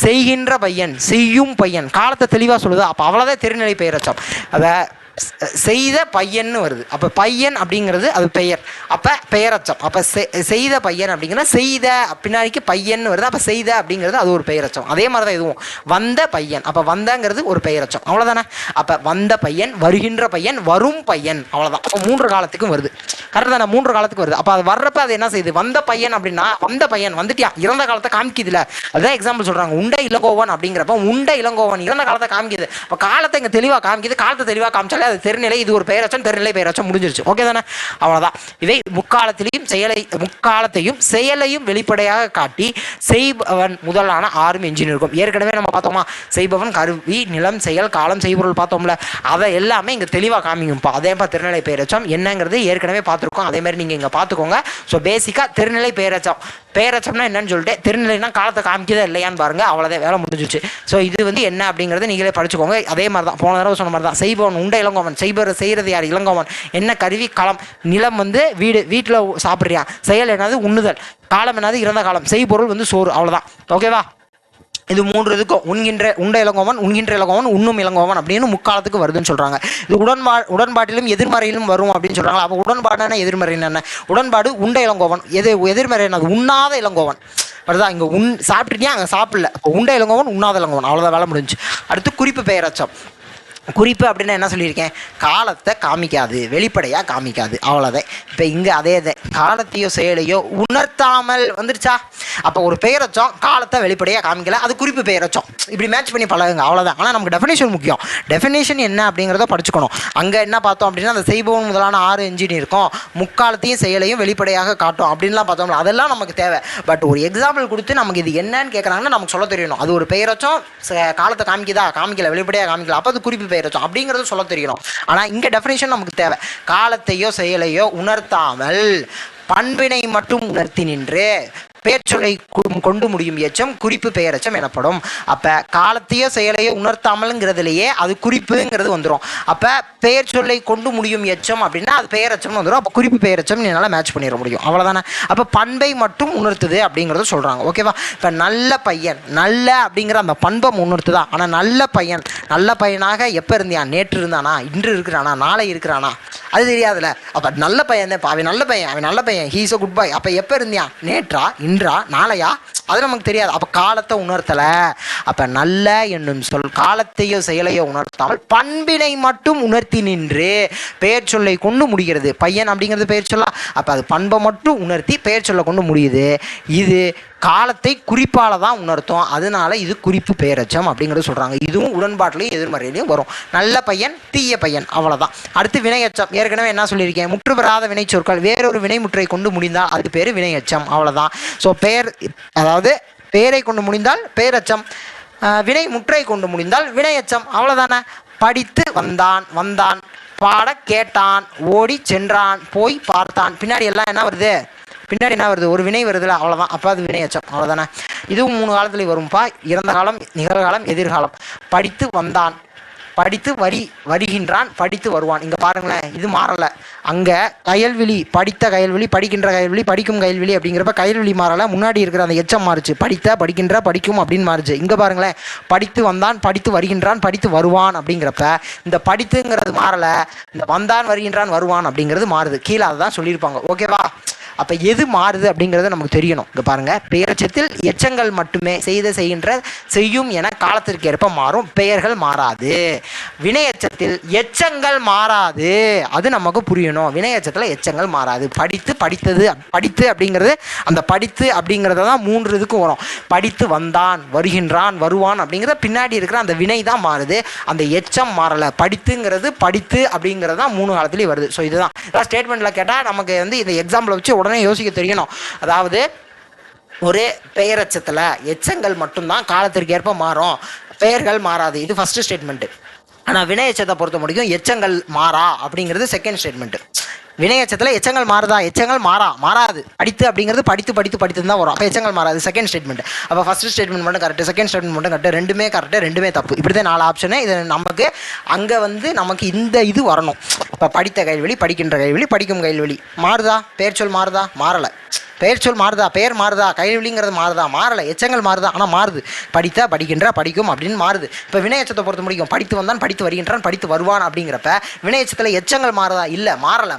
செய்கின்ற பையன், செய்யும் பையன், காலத்தை தெளிவாக சொல்லுது. அப்போ அவ்வளோதான் தெரிநிலை பெயரச்சம். அதை செய்த பையன்னு வருது. அப்போ பையன் அப்படிங்கிறது அது பெயர், அப்போ பெயரச்சம். அப்போ செய்த பையன் அப்படிங்கிற செய்த பின்னாடிக்கு பையன் வருது. அப்போ செய்த அப்படிங்கிறது அது ஒரு பெயரச்சம். அதே மாதிரி தான் இதுவும் வந்த பையன். அப்போ வந்தங்கிறது ஒரு பெயரச்சம். அவ்வளோதானே? அப்போ வந்த பையன், வருகின்ற பையன், வரும் பையன், அவ்வளோதான். அப்போ 3 காலத்துக்கும் வருது. கரெக்டு தானே? 3 காலத்துக்கு வருது. அப்போ அது வர்றப்ப அது என்ன செய்யுது? வந்த பையன் அப்படின்னா வந்த பையன் வந்துட்டியா, இறந்த காலத்தை காமிக்குதுல. அதுதான் எக்ஸாம்பிள் சொல்கிறாங்க. உண்ட இளங்கோவன் அப்படிங்கிறப்ப உண்ட இளங்கோவன் இறந்த காலத்தை காமிக்குது. அப்போ காலத்தை இங்கே தெளிவாக காமிக்குது. காலத்தை தெளிவாக காமிச்சாலே அது தெரிநிலை. இது ஒரு பெயரச்சம், தெரிநிலை பெயரச்சம், முடிஞ்சிருச்சு. ஓகே தானே? அவ்வளோதான். இவை முக்காலத்தையும் செயலையும் வெளிப்படையாக காட்டி செய்பவன் முதலான 6 எஞ்சின் இருக்கும். ஏற்கனவே நம்ம பார்த்தோமா? செய்பவன், கருவி, நிலம், செயல், காலம், செய்பொருள் பார்த்தோம்ல. அதை எல்லாமே இங்கே தெளிவாக காமிக்கும்ப்பா. அதேப்பா தெரிநிலை பெயரச்சம் என்னங்கிறது ஏற்கனவே பார்த்துருக்கோம். அதே மாதிரி நீங்கள் இங்கே பார்த்துக்கோங்க. ஸோ பேசிக்காக தெரிநிலை பெயரச்சம், பெயரச்சம்னா என்னன்னு சொல்லிட்டு, தெரிநிலைனா காலத்தை காமிக்கதே இல்லையான்னு பாருங்க. அவ்வளோதான், வேலை முடிஞ்சிச்சு. ஸோ இது என்ன அப்படிங்கிறத நீங்களே படிச்சுக்கோங்க. அதே மாதிரி தான் போன தடவை சொன்ன மாதிரி தான். செய்பவன் உண்ட இளங்கோவன், செய்கிறது யார்? இளங்கோவன். என்ன கருவி? களம். நிலம் வீட்டில் சாப்பிட்றியா. செயல் என்னது? உண்ணுதல். காலம் என்னது? இறந்த காலம். செய்பொருள் சோறு. அவ்வளோதான். ஓகேவா? இது 3 இதுக்கும் உண்ட இளங்கோவன், உண்கின்ற இளங்கோவன், உண்ணும் இளங்கோவன் அப்படின்னு முக்காலத்துக்கு வருதுன்னு சொல்கிறாங்க. இது உடன்பாட்டிலும் எதிர்மறையிலும் வரும் அப்படின்னு சொல்கிறாங்க. அப்போ உடன்பாடான எதிர்மறைன்னு என்ன? உடன்பாடு உண்ட இளங்கோவன். எதிர்மறை என்னது? உண்ணாத இளங்கோவன். வருதா? இங்கே சாப்பிட்டுட்டியா, அங்கே சாப்பிடல. அப்போ உண்ட இளங்கோவன், உண்ணாத இளங்கோவன். அவ்வளோதான், வேலை முடிஞ்சு. அடுத்து குறிப்பு பெயரச்சம். குறிப்பு அப்படின்னா என்ன சொல்லியிருக்கேன்? காலத்தை காமிக்காது, வெளிப்படையாக காமிக்காது. அவ்வளோதான். இப்போ இங்கே அதே காலத்தையோ செயலையோ உணர்த்தாமல் வந்துருச்சா? அப்போ ஒரு பெயரச்சம் காலத்தை வெளிப்படையாக காமிக்கல, அது குறிப்பு பெயரச்சம். இப்படி மேட்ச் பண்ணி பழகுங்க. அவ்வளோதான். ஆனால் நமக்கு டெஃபினேஷன் முக்கியம். டெஃபினேஷன் என்ன அப்படிங்கிறத படிச்சுக்கணும். அங்கே என்ன பார்த்தோம் அப்படின்னா, அந்த செய்பவன் முதலான 6 எஞ்சின் இருக்கும். முக்காலத்தையும் செயலையும் வெளிப்படையாக காட்டும் அப்படின்லாம் பார்த்தோம்ல. அதெல்லாம் நமக்கு தேவை. பட் ஒரு எக்ஸாம்பிள் கொடுத்து நமக்கு இது என்னன்னு கேட்குறாங்கன்னா நமக்கு சொல்ல தெரியணும். அது ஒரு பெயரச்சம் காலத்தை காமிக்குதா, காமிக்கல, வெளிப்படையாக காமிக்கல, அப்போ அது குறிப்பு பெயரெச்சம் அப்படிங்கிறது சொல்ல தெரியணும். ஆனால் இங்கே டெஃபினேஷன் நமக்கு தேவை. காலத்தையோ செயலையோ உணர்த்தாமல் பண்பினை மட்டும் உணர்த்தி நின்று பெயர்ச்சொல்லை கொண்டு முடியும் எச்சம் குறிப்பு பெயரெச்சம் எனப்படும். அப்போ காலத்தையோ செயலையோ உணர்த்தாமல்ங்கிறதுலையே அது குறிப்புங்கிறது வந்துடும். அப்போ பெயர்ச்சொல்லை கொண்டு முடியும் எச்சம் அப்படின்னா அது பெயரெச்சம்னு வந்துடும். அப்போ குறிப்பு பெயரெச்சம் என்னால் மேட்ச் பண்ணிட முடியும், அவ்வளோதானே. அப்போ பண்பை மட்டும் உணர்த்துது அப்படிங்கிறத சொல்கிறாங்க. ஓகேவா? இப்போ நல்ல பையன், நல்ல அப்படிங்கிற அந்த பண்பை உணர்த்துதான். ஆனால் நல்ல பையன், நல்ல பையனாக எப்போ இருந்தியான்? நேற்று இருந்தானா, இன்று இருக்கிறானா, நாளை இருக்கிறானா, அது தெரியாதுல்ல. அப்போ நல்ல பையன் தான், அவன் நல்ல பையன், அவன் நல்ல பையன், ஹீஸ் அ குட் பாய். அப்போ எப்போ இருந்தியான்? நேற்றா, இன்றா, நாளையா, அது நமக்கு தெரியாது. அப்போ காலத்தை உணர்த்தலை. அப்போ நல்ல என்னும் சொல் காலத்தையோ செயலையோ உணர்த்தாமல் பண்பினை மட்டும் உணர்த்தி நின்று பெயர் சொல்லை கொண்டு முடிகிறது. பையன் அப்படிங்கிறது பெயர் சொல்லா. அப்போ அது பண்பை மட்டும் உணர்த்தி பெயர் சொல்லை கொண்டு முடியுது. இது காலத்தை குறிப்பால் தான் உணர்த்தும். அதனால இது குறிப்பு பெயரெச்சம் அப்படிங்கிறது சொல்கிறாங்க. இதுவும் உடன்பாட்டிலையும் எதிர்மறையிலையும் வரும். நல்ல பையன், தீய பையன், அவ்வளோதான். அடுத்து வினையச்சம். ஏற்கனவே என்ன சொல்லியிருக்கேன்? முற்று பெறாத வினை சொற்கள் வேறொரு வினைமுற்றை கொண்டு முடிந்தால் அது பேர் வினையச்சம், அவ்வளோதான். ஸோ பெயர், அதாவது பெயரை கொண்டு முடிந்தால் பெயரச்சம், வினை முற்றை கொண்டு முடிந்தால் வினையச்சம், அவ்வளோதானே. படித்து வந்தான், வந்தான், பாட கேட்டான், ஓடி சென்றான், போய் பார்த்தான், பின்னாடி எல்லாம் என்ன வருது? பின்னாடி என்ன வருது? ஒரு வினை வருதுல்ல, அவ்வளோதான். அப்போ அது வினையச்சம், அவ்வளோதானே. இதுவும் 3 காலத்துலேயும் வரும்பா. இறந்த காலம், நிகழ்காலம், எதிர்காலம். படித்து வந்தான், படித்து வருகின்றான், படித்து வருவான். இங்கே பாருங்களேன், இது மாறலை. அங்கே கயல்விழி, படித்த கயல்விழி, படிக்கின்ற கயல்விழி, படிக்கும் கயல்விழி அப்படிங்கிறப்ப கயல்விழி மாறலை. முன்னாடி இருக்கிற அந்த எச்சம் மாறுச்சு. படித்த, படிக்கின்ற, படிக்கும் அப்படின்னு மாறுச்சு. இங்கே பாருங்களேன், படித்து வந்தான், படித்து வருகின்றான், படித்து வருவான் அப்படிங்கிறப்ப இந்த படித்துங்கிறது மாறலை. இந்த வந்தான், வருகின்றான், வருவான் அப்படிங்கிறது மாறுது. கீழே அதை தான் சொல்லியிருப்பாங்க. ஓகேவா? அப்போ எது மாறுது அப்படிங்கிறத நமக்கு தெரியணும். இங்கே பாருங்கள், பெயரெச்சத்தில் எச்சங்கள் மட்டுமே செய்கின்ற செய்யும் என காலத்திற்கு ஏற்ப மாறும், பெயர்கள் மாறாது. வினையச்சத்தில் எச்சங்கள் மாறாது, அது நமக்கு புரியணும். வினையச்சத்தில் எச்சங்கள் மாறாது. படித்து, படித்தது, படித்து அப்படிங்கிறது அந்த படித்து அப்படிங்கிறத தான் 3 இதுக்கும் வரும். படித்து வந்தான், வருகின்றான், வருவான் அப்படிங்கிறத பின்னாடி இருக்கிற அந்த வினை தான் மாறுது, அந்த எச்சம் மாறலை. படித்துங்கிறது படித்து அப்படிங்கிறது தான் 3 காலத்துலேயும் வருது. ஸோ இதுதான் ஸ்டேட்மெண்ட்டில் கேட்டால் நமக்கு இந்த எக்ஸாம்பிளை வச்சு உடனே யோசிக்க தெரியணும். அதாவது ஒரு பெயரச்சத்தில் எச்சங்கள் மட்டும்தான் காலத்திற்கு ஏற்ப மாறும், பெயர்கள் மாறாது. இது ஃபர்ஸ்ட் ஸ்டேட்மெண்ட். ஆனால் வினையச்சத்தை பொறுத்த முடியும் எச்சங்கள் மாறா அப்படிங்கிறது செகண்ட் ஸ்டேட்மெண்ட். வினையச்சத்தில் எச்சங்கள் மாறுதா? எச்சங்கள் மாறாது. படித்து அப்படிங்கிறது படித்து தான் வரும். அப்போ எச்சங்கள் மாறாது, செகண்ட் ஸ்டேட்மெண்ட். அப்போ ஃபர்ஸ்ட் ஸ்டேட்மெண்ட் மட்டும் கரெக்ட், செகண்ட் ஸ்டேட்மெண்ட் மட்டும் கரெக்ட். ரெண்டுமே கரெக்டு, ரெண்டுமே தப்பு. இப்படி தான் 4 ஆப்ஷனு. இது நமக்கு அங்கே நமக்கு இந்த இது வரணும். இப்போ படித்த கைல்வெளி, படிக்கின்ற கைல்வெளி, படிக்கும் கைல்வெளி மாறுதா? பெயர் சொல் மாறுதா? மாறலை. பெயர் சொல் மாறுதா? பெயர் மாறுதா? கைவெளிங்கிறது மாறுதா? மாறலை. எச்சங்கள் மாறுதா? ஆனால் மாறுது. படித்த, படிக்கின்ற, படிக்கும் அப்படின்னு மாறுது. இப்போ வினையச்சத்தை பொறுத்த முடியும் படித்து வந்தான், படித்து வருகின்றான், படித்து வருவான் அப்படிங்கிறப்ப வினையச்சத்தில் எச்சங்கள் மாறுதா? இல்லை, மாறலை.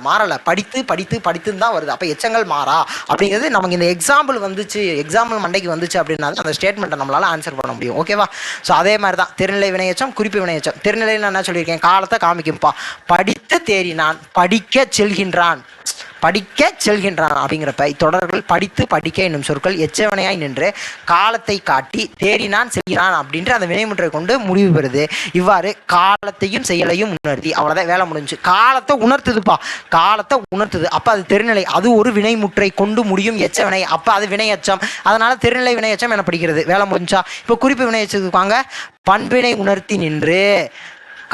படித்துன்னு தான் வருது. அப்போ எச்சங்கள் மாறா அப்படிங்கிறது நமக்கு இந்த எக்ஸாம்பிள் வந்துச்சு, எக்ஸாம்பிள் மண்டைக்கு வந்துச்சு அப்படின்னா அந்த ஸ்டேட்மெண்ட்டை நம்மளால் ஆன்சர் பண்ண முடியும். ஓகேவா? ஸோ அதே மாதிரி தான் திருநிலை வினையச்சம், குறிப்பு வினையச்சம். திருநிலையில் நான் என்ன சொல்லியிருக்கேன்? காலத்தை காமிக்கும்பா. படித்து தேறினான், படிக்க செல்கின்றான் அப்படிங்கிறப்ப தொடர்கள் படித்து, படிக்க என்னும் சொற்கள் எச்சவினையாய் நின்று காலத்தை காட்டி தேறினான், செல்கிறான் அப்படின்ற அந்த வினைமுற்றை கொண்டு முடிவு பெறுது. இவ்வாறு காலத்தையும் செயலையும் உணர்த்தி, அவ்வளோதான், வேலை முடிஞ்சு. காலத்தை உணர்த்துதுப்பா, காலத்தை உணர்த்துது. அப்போ அது தெருநிலை, அது ஒரு வினைமுற்றை கொண்டு முடியும் எச்சவினை. அப்போ அது வினையச்சம். அதனால தெருநிலை வினையச்சம் என படிக்கிறது. வேலை முடிஞ்சா. இப்போ குறிப்பு வினையச்சத்துக்கு வாங்க. பண்பினை உணர்த்தி நின்று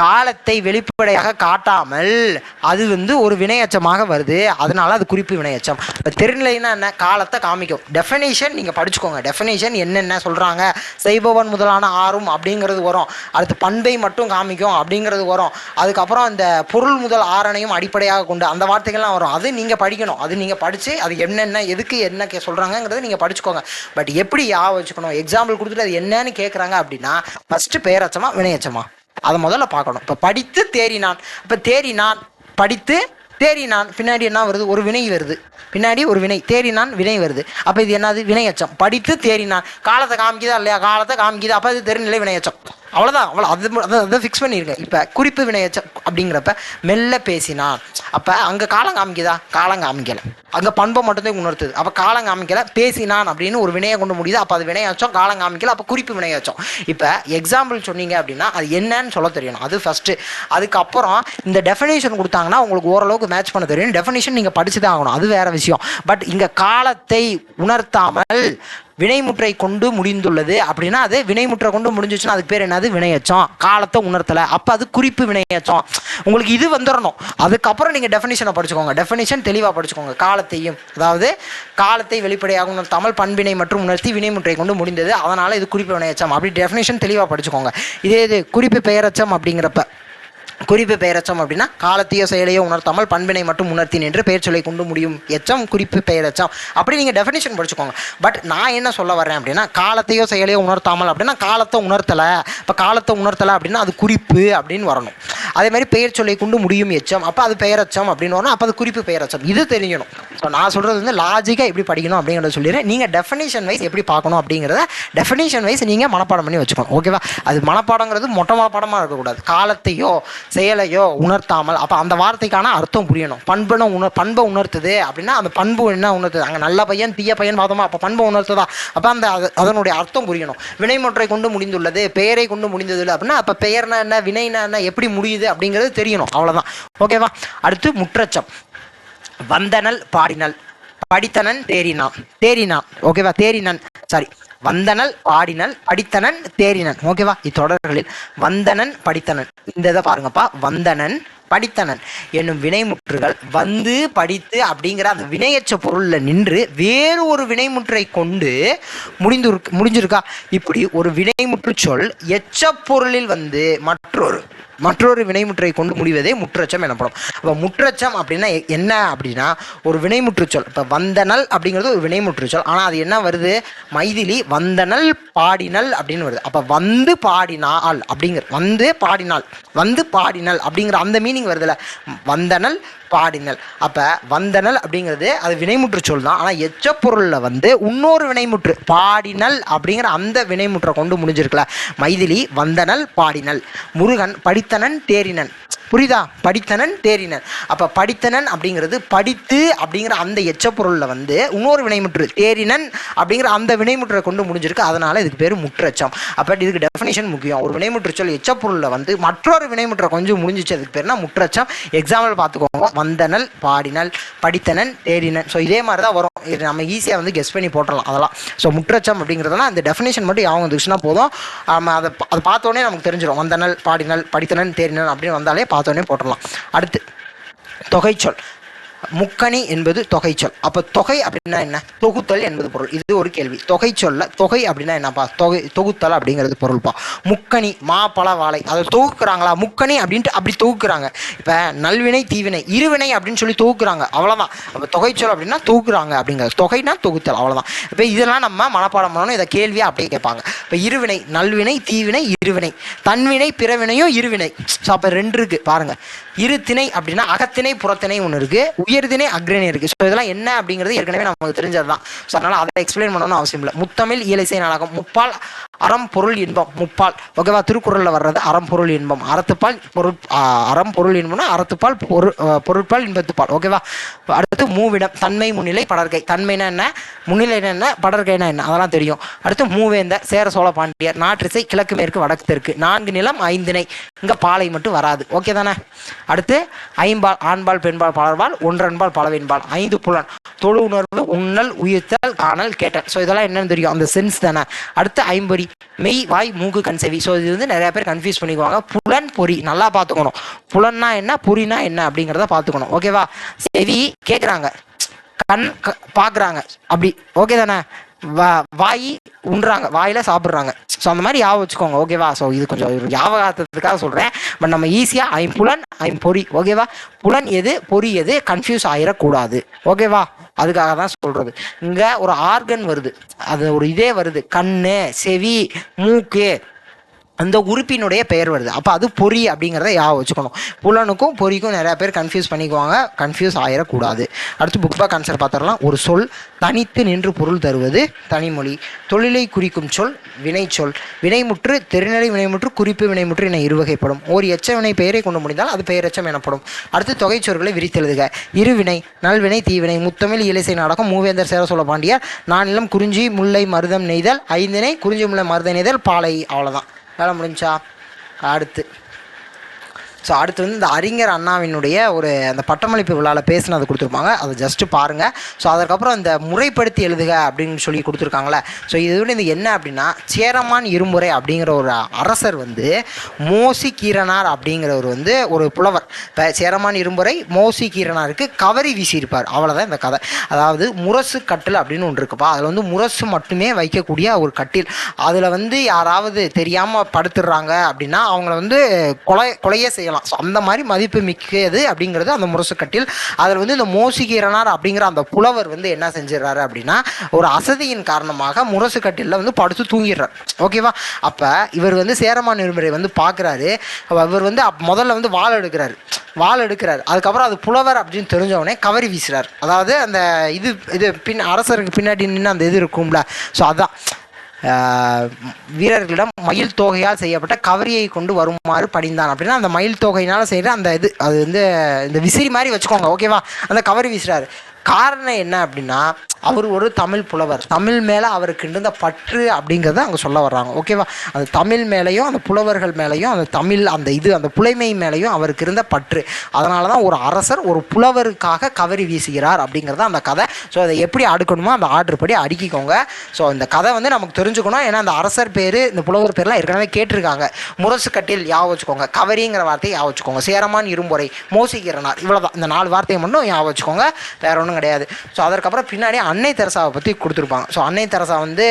காலத்தை வெளிப்படையாக காட்டாமல் அது ஒரு வினையச்சமாக வருது. அதனால அது குறிப்பு வினையச்சம். இப்போ தெருநிலைன்னா என்ன? காலத்தை காமிக்கும். டெஃபினேஷன் நீங்கள் படிச்சுக்கோங்க. டெஃபினேஷன் என்னென்ன சொல்கிறாங்க? செய்பவன் முதலான ஆறும் அப்படிங்கிறது வரும். அடுத்து பண்பை மட்டும் காமிக்கும் அப்படிங்கிறது வரும். அதுக்கப்புறம் இந்த பொருள் முதல் ஆறனையும் அடிப்படையாக கொண்டு அந்த வார்த்தைகள்லாம் வரும். அது நீங்கள் படிக்கணும். அது நீங்கள் படித்து அது என்னென்ன எதுக்கு என்ன சொல்கிறாங்கங்கிறத நீங்கள் படிச்சுக்கோங்க. பட் எப்படி வச்சுக்கணும்? எக்ஸாம்பிள் கொடுத்துட்டு அது என்னன்னு கேட்குறாங்க அப்படின்னா ஃபஸ்ட்டு பெயரச்சமா வினையச்சமா அதை முதல்ல பார்க்கணும். இப்போ படித்து தேறினான். இப்போ தேறினான், படித்து தேறினான், பின்னாடி என்ன வருது? ஒரு வினை வருது. பின்னாடி ஒரு வினை, தேறினான் வினை வருது. அப்போ இது என்னது? வினையச்சம். படித்து தேறினான் காலத்தை காமிக்குதா இல்லையா? காலத்தை காமிக்குது. அப்போ அது தெருநிலை வினையச்சம். அவ்வளோதான். அதை ஃபிக்ஸ் பண்ணியிருக்கேன். இப்போ குறிப்பு வினையச்சம் அப்படிங்கிறப்ப மெல்ல பேசினான். அப்போ அங்கே காலம் காமிக்குதா? காலம் காமிக்கலை. அங்கே பண்பை மட்டும்தான் உணர்த்துது. அப்போ காலம் காமிக்கலை. பேசினான் அப்படின்னு ஒரு வினையை கொண்டு முடியுது. அப்போ அது வினையச்சம். காலம் காமிக்கலை. அப்போ குறிப்பு வினையச்சம். இப்போ எக்ஸாம்பிள் சொன்னீங்க அப்படின்னா அது என்னன்னு சொல்ல தெரியணும். அது ஃபஸ்ட்டு. அதுக்கப்புறம் இந்த டெஃபினேஷன் கொடுத்தாங்கன்னா உங்களுக்கு ஓரளவுக்கு மேட்ச் பண்ண தெரியும். டெஃபினேஷன் நீங்கள் படிச்சு தான் ஆகணும், அது வேற விஷயம். பட் இங்கே காலத்தை உணர்த்தாமல் வினைமுற்றை கொண்டு முடிந்துள்ளது அப்படின்னா அது வினைமுற்றை கொண்டு முடிஞ்சிச்சுன்னா அதுக்கு பேர் என்னது வினையச்சம். காலத்தை உணர்த்தலை, அப்போ அது குறிப்பு வினையச்சம். உங்களுக்கு இது வந்துடணும். அதுக்கப்புறம் நீங்கள் டெஃபினிஷனை படிச்சுக்கோங்க. டெஃபினிஷன் தெளிவாக படிச்சுக்கோங்க. காலத்தையும், அதாவது காலத்தை வெளிப்படையாக உணர்த்தாமல் பண்பினை மற்றும் உணர்த்தி வினைமுற்றை கொண்டு முடிந்தது, அதனால் இது குறிப்பு வினையச்சம். அப்படி டெஃபினிஷன் தெளிவாக படிச்சுக்கோங்க. இது குறிப்பு பெயரச்சம் அப்படிங்கிறப்ப, குறிப்பு பெயரச்சம் அப்படின்னா காலத்தையோ செயலையோ உணர்த்தாமல் பண்பினை மட்டும் உணர்த்தி நின்று பெயர் சொல்லை கொண்டு முடியும் எச்சம் குறிப்பு பெயரச்சம். அப்படி நீங்கள் டெஃபினிஷன் படிச்சுக்கோங்க. பட் நான் என்ன சொல்ல வரேன் அப்படின்னா, காலத்தையோ செயலையோ உணர்த்தாமல் அப்படின்னா காலத்தை உணர்த்தலை. இப்போ காலத்தை உணர்த்தலை அப்படின்னா அது குறிப்பு அப்படின்னு வரணும். அதே மாதிரி பெயர் சொல்லை கொண்டு முடியும் எச்சம், அப்போ அது பெயரச்சம் அப்படின்னு வரணும். அப்போ அது குறிப்பு பெயரச்சம். இது தெரியணும். ஸோ நான் சொல்கிறது வந்து லாஜிக்காக எப்படி படிக்கணும் அப்படிங்கிறத சொல்லிடுறேன். நீங்கள் டெஃபினிஷன் வைஸ் எப்படி பார்க்கணும் அப்படிங்கிறத டெஃபினிஷன் வைஸ் நீங்கள் மனப்பாடம் பண்ணி வச்சுக்கணும். ஓகேவா? அது மனப்பாடங்கிறது மொட்டை மனப்பாடமாக இருக்கக்கூடாது. காலத்தையோ செயலையோ உணர்த்தாமல், அப்போ அந்த வார்த்தைக்கான அர்த்தம் புரியணும். பண்பை உணர்த்துது அப்படின்னா அந்த பண்பு என்ன உணர்த்துது? அங்கே நல்ல பையன் தீய பையன் பார்த்தோமா, அப்போ பண்பை உணர்த்துதா, அப்போ அதனுடைய அர்த்தம் புரியணும். வினைமுற்றை கொண்டு முடிந்துள்ளது, பெயரை கொண்டு முடிந்தது அப்படின்னா அப்போ பெயர்னா என்ன, வினைனா என்ன, எப்படி முடியுது அப்படிங்கிறது தெரியணும். அவ்வளோதான். ஓகேவா? அடுத்து முற்றச்சம். வந்தனல் பாடினல், படித்தனன் தேறினான். ஓகேவா? வந்தனல் பாடினல் படித்தனன் தேறினன். ஓகேவா? இத்தொடர்களில் வந்தனன் படித்தனன், இந்த இதை பாருங்கப்பா. வந்தனன் படித்தனன் என்னும் வினைமுற்றுகள் வந்து படித்து அப்படிங்கிற அந்த வினையச்ச பொருளில் நின்று வேறு ஒரு வினைமுற்றை கொண்டு முடிஞ்சிருக்கா. இப்படி ஒரு வினைமுற்று சொல் எச்ச பொருளில் வந்து மற்றொரு வினைமுற்றை கொண்டு முடிவதே முற்றச்சம் எனப்படும். அப்போ முற்றச்சம் அப்படின்னா என்ன அப்படின்னா, ஒரு வினைமுற்று சொல். இப்போ வந்தனல் அப்படிங்கிறது ஒரு வினைமுற்று சொல், ஆனால் அது என்ன வருது, மைதிலி வந்தனல் பாடினல் அப்படின்னு வருது. அப்போ வந்து பாடினாள் அப்படிங்கிற அந்த மீனிங் வருதுல்ல, வந்தனல் பாடினல். அப்போ வந்தனல் அப்படிங்கிறது அது வினைமுற்று சொல் தான், ஆனால் எச்சப்பொருளில் வந்து இன்னொரு வினைமுற்று பாடினல் அப்படிங்கிற அந்த வினைமுற்றை கொண்டு முடிஞ்சிருக்கல. மைதிலி வந்தனல் பாடினல். முருகன் படித்தனன் தேறினன். புரியுதா? படித்தனன் தேறினன். அப்போ படித்தனன் அப்படிங்கிறது படித்து அப்படிங்கிற அந்த எச்சப்பொருளில் வந்து இன்னொரு வினைமுற்று தேறினன் அப்படிங்கிற அந்த வினைமுற்றை கொண்டு முடிஞ்சிருக்கு, அதனால் இதுக்கு பேர் முற்றச்சம். அப்போ இதுக்கு டெஃபினேஷன் முக்கியம். ஒரு வினைமுற்று சொல் எச்சப்பொருளில் வந்து மற்றொரு வினைமுற்றை கொஞ்சம் முடிஞ்சிச்சு, அதுக்கு பேர்னா முற்றச்சம். எக்ஸாம்பிள் பார்த்துக்கோங்க. வந்தனல் பாடினல் படித்தனன் தேறினன். ஸோ இதே மாதிரி தான் வரும். இது நம்ம ஈஸியாக வந்து கெஸ் பண்ணி போட்டுடலாம் அதெல்லாம். ஸோ முற்றச்சம் அப்படிங்கிறதுலாம் அந்த டெஃபினேஷன் மட்டும் யாவும் வந்துச்சுன்னா போதும். அதை பார்த்தோன்னே நமக்கு தெரிஞ்சிடும். வந்தனல் பாடினல் படித்தனன் தேறினன் அப்படின்னு வந்தாலே பார்த்தோன்னே போட்டுடலாம். அடுத்து தொகைச்சொல். முக்கணி என்பது தொகைச்சொல். அப்போ தொகை அப்படின்னா என்ன? தொகுத்தல் என்பது பொருள். இது ஒரு கேள்வி. தொகைச்சொல்ல தொகை அப்படின்னா என்னப்பா? தொகுத்தல் அப்படிங்கிறது பொருள்பா. முக்கணி மா பழ வாழை, அதை தொகுக்குறாங்களா? முக்கணி அப்படின்ட்டு அப்படி தொகுக்குறாங்க. இப்போ நல்வினை தீவினை இருவினை அப்படின்னு சொல்லி தொகுக்குறாங்க, அவ்வளோதான். அப்போ தொகைச்சொல் அப்படின்னா தொகுக்குறாங்க அப்படிங்கிறது. தொகைனா தொகுத்தல், அவ்வளோதான். இப்போ இதெல்லாம் நம்ம மனப்பாடம் பண்ணணும். இதை கேள்வியாக அப்படியே கேட்பாங்க. இப்போ இருவினை நல்வினை தீவினை இருவினை, தன்வினை பிறவினையும் இருவினை. ஸோ அப்போ ரெண்டு இருக்குது பாருங்கள். இரு திணை அப்படின்னா அகத்திணை புறத்திணை ஒன்று இருக்குது, உயர்திணை அக்ரிணை இருக்குது. ஸோ இதெல்லாம் என்ன அப்படிங்கிறது ஏற்கனவே நமக்கு தெரிஞ்சது தான். ஸோ அதனால் அதை எக்ஸ்பிளைன் பண்ணணும்னு அவசியம் இல்லை. முத்தமிழ் இயலிசை நாடகம். முப்பால் அறம் பொருள் இன்பம். முப்பால். ஓகேவா? திருக்குறளில் வர்றது அறம் பொருள் இன்பம். அறத்துப்பால் அறம் பொருள் இன்பம்னா அறத்துப்பால் பொருட்பால் இன்பத்துப்பால். ஓகேவா? அடுத்து மூவிடம். தன்மை முன்னிலை படர்கை. தன்மைனா என்ன, முன்னிலைனா என்ன, படர்கைனா என்ன, அதெல்லாம் தெரியும். அடுத்து மூவேந்த சேர சோழ பாண்டியர். நாற்றிசை கிழக்கு மேற்கு வடக்கு தெற்கு. 4 நிலம் 5 திணை. இங்கே பாலை மட்டும் வராது. ஓகே தானே? அடுத்து ஐம்பால் ஆண்பால் பெண்பால் பலர்பால் ஒன்றன்பால் பலவின்பால். 5 புலன். தொழு உணர்வு உண்ணல் உயிர்த்தல் காணல் கேட்டல். ஸோ இதெல்லாம் என்னன்னு தெரியும், அந்த சென்ஸ் தானே. அடுத்து ஐம்பொறி. மெய் வாய் மூக்கு கண் செவி. ஸோ இது வந்து நிறைய பேர் கன்ஃபியூஸ் பண்ணிக்குவாங்க. புலன் பொறி நல்லா பார்த்துக்கணும். புலன்னா என்ன, பொறினா என்ன அப்படிங்கிறத பார்த்துக்கணும். ஓகேவா? செவி கேட்குறாங்க, கண் பார்க்குறாங்க, அப்படி. ஓகே தானே? வாய் உண்றாங்க, வாயில் சாப்பிட்றாங்க. ஸோ அந்த மாதிரி ஞாபகம் வச்சுக்கோங்க. ஓகேவா? ஸோ இது கொஞ்சம் ஞாபகத்துக்காக சொல்கிறேன். பட் நம்ம ஈஸியாக ஐம்புலன் ஐம்பொறி. ஓகேவா? புலன் எது பொறி எது கன்ஃபியூஸ் ஆகிடக்கூடாது. ஓகேவா? அதுக்காக தான் சொல்கிறது. இங்கே ஒரு ஆர்கன் வருது, அது ஒரு இதே வருது, கண் செவி மூக்கு, அந்த உறுப்பினுடைய பெயர் வருது. அப்போ அது பொறி அப்படிங்கிறத ஞாபகம் வச்சுக்கணும். புலனுக்கும் பொறிக்கும் நிறையா பேர் கன்ஃபியூஸ் பண்ணிக்குவாங்க, கன்ஃபியூஸ் ஆகிடக்கூடாது. அடுத்து புக் பேக் ஆன்சர் பார்த்துடலாம். ஒரு சொல் தனித்து நின்று பொருள் தருவது தனிமொழி. தொழிலை குறிக்கும் சொல் வினைச்சொல். வினைமுற்று தெரிநிலை வினைமுற்று குறிப்பு வினைமுற்று என இருவகைப்படும். ஒரு எச்ச வினை பெயரை கொண்டு முடிந்தால் அது பெயரெச்சம் எனப்படும். அடுத்து தொகைச்சொற்களை விரித்தெழுதுக. இருவினை நல்வினை தீவினை. முத்தமிழ் இயலிசை நாடகம். மூவேந்தர் சேர சோழ பாண்டியர். நானிலம் குறிஞ்சி முல்லை மருதம் நெய்தல். 5 திணை குறிஞ்சி முல்லை மருதம் நெய்தல் பாலை. அவ்வளோதான், வேலை முடிஞ்சா. அடுத்து ஸோ அடுத்து வந்து இந்த அறிஞர் அண்ணாவினுடைய ஒரு அந்த பட்டமளிப்பு விழாவில் பேசினது கொடுத்துருப்பாங்க, அதை ஜஸ்ட்டு பாருங்கள். ஸோ அதுக்கப்புறம் இந்த முறைப்படுத்தி எழுதுக அப்படின்னு சொல்லி கொடுத்துருக்காங்களே. ஸோ இது வந்து இது என்ன அப்படின்னா, சேரமான் இருமுறை அப்படிங்கிற ஒரு அரசர் வந்து மோசி கீரனார் அப்படிங்கிறவர் வந்து ஒரு புலவர். இப்போ சேரமான் இருமுறை மோசி கீரனாருக்கு கவரி வீசியிருப்பார், அவ்வளோதான் இந்த கதை. அதாவது முரசு கட்டில் அப்படின்னு ஒன்று இருக்குப்பா, அதில் வந்து முரசு மட்டுமே வைக்கக்கூடிய ஒரு கட்டில். அதில் வந்து யாராவது தெரியாமல் படுத்துடுறாங்க அப்படின்னா அவங்கள வந்து கொலையே செய்யலாம். ஸோ அந்த மாதிரி மதிப்பு மிக்கது அப்படிங்கிறது அந்த முரசு கட்டில். அதில் வந்து இந்த மோசிகீரனார் அப்படிங்கிற அந்த புலவர் வந்து என்ன செஞ்சிடறாரு அப்படின்னா, ஒரு அசதியின் காரணமாக முரசு கட்டிலில் வந்து படுத்து தூங்கிடுறார். ஓகேவா? அப்போ இவர் வந்து சேரமான் இருமுறை வந்து பார்க்குறாரு. இவர் வந்து முதல்ல வந்து வாள் எடுக்கிறார். அதுக்கப்புறம் அது புலவர் அப்படின்னு தெரிஞ்சவொடனே கவரி வீசுறார். அதாவது அந்த இது அரசருக்கு பின்னாடி நின்று அந்த இது இருக்கும்ல, ஸோ அதான் வீரர்களிடம் மயில் தொகையால் செய்யப்பட்ட கவரியை கொண்டு வருமாறு படிந்தான் அப்படின்னா, அந்த மயில் தொகையினால் செய்கிற அந்த அது வந்து இந்த விசிறி மாதிரி வச்சுக்கோங்க. ஓகேவா? அந்த கவரி வீசுறாரு. காரணம் என்ன அப்படின்னா, அவர் ஒரு தமிழ் புலவர். தமிழ் மேலே அவருக்கு இருந்த பற்று அப்படிங்கிறத அங்கே சொல்ல வர்றாங்க. ஓகேவா? அந்த தமிழ் மேலேயும் அந்த புலவர்கள் மேலேயும் அந்த தமிழ் அந்த புலைமை மேலேயும் அவருக்கு இருந்த பற்று. அதனால தான் ஒரு அரசர் ஒரு புலவருக்காக கவரி வீசுகிறார் அப்படிங்கிறது அந்த கதை. ஸோ அதை எப்படி அடுக்கணுமோ அந்த ஆர்டர் படி அடுக்கிக்கோங்க. ஸோ இந்த கதை வந்து நமக்கு தெரிஞ்சுக்கணும். ஏன்னா அந்த அரசர் பேர் இந்த புலவர் பேர்லாம் ஏற்கனவே கேட்டிருக்காங்க. முரசு கட்டில் ஞாபகம் வச்சுக்கோங்க, கவரிங்கிற வார்த்தையை ஞாபகம் வச்சுக்கோங்க, சேரமான் இருமுறை, மோசிகீரனார், இவ்வளோதான். இந்த 4 வார்த்தையை மட்டும் ஞாபகம் வச்சுக்கோங்க, வேற ஒன்றும் கிடையாது. ஸோ அதற்கப்புறம் பின்னாடி அன்னை தெரசாவை பற்றி கொடுத்துருப்பாங்க. ஸோ அன்னை தெரசா வந்து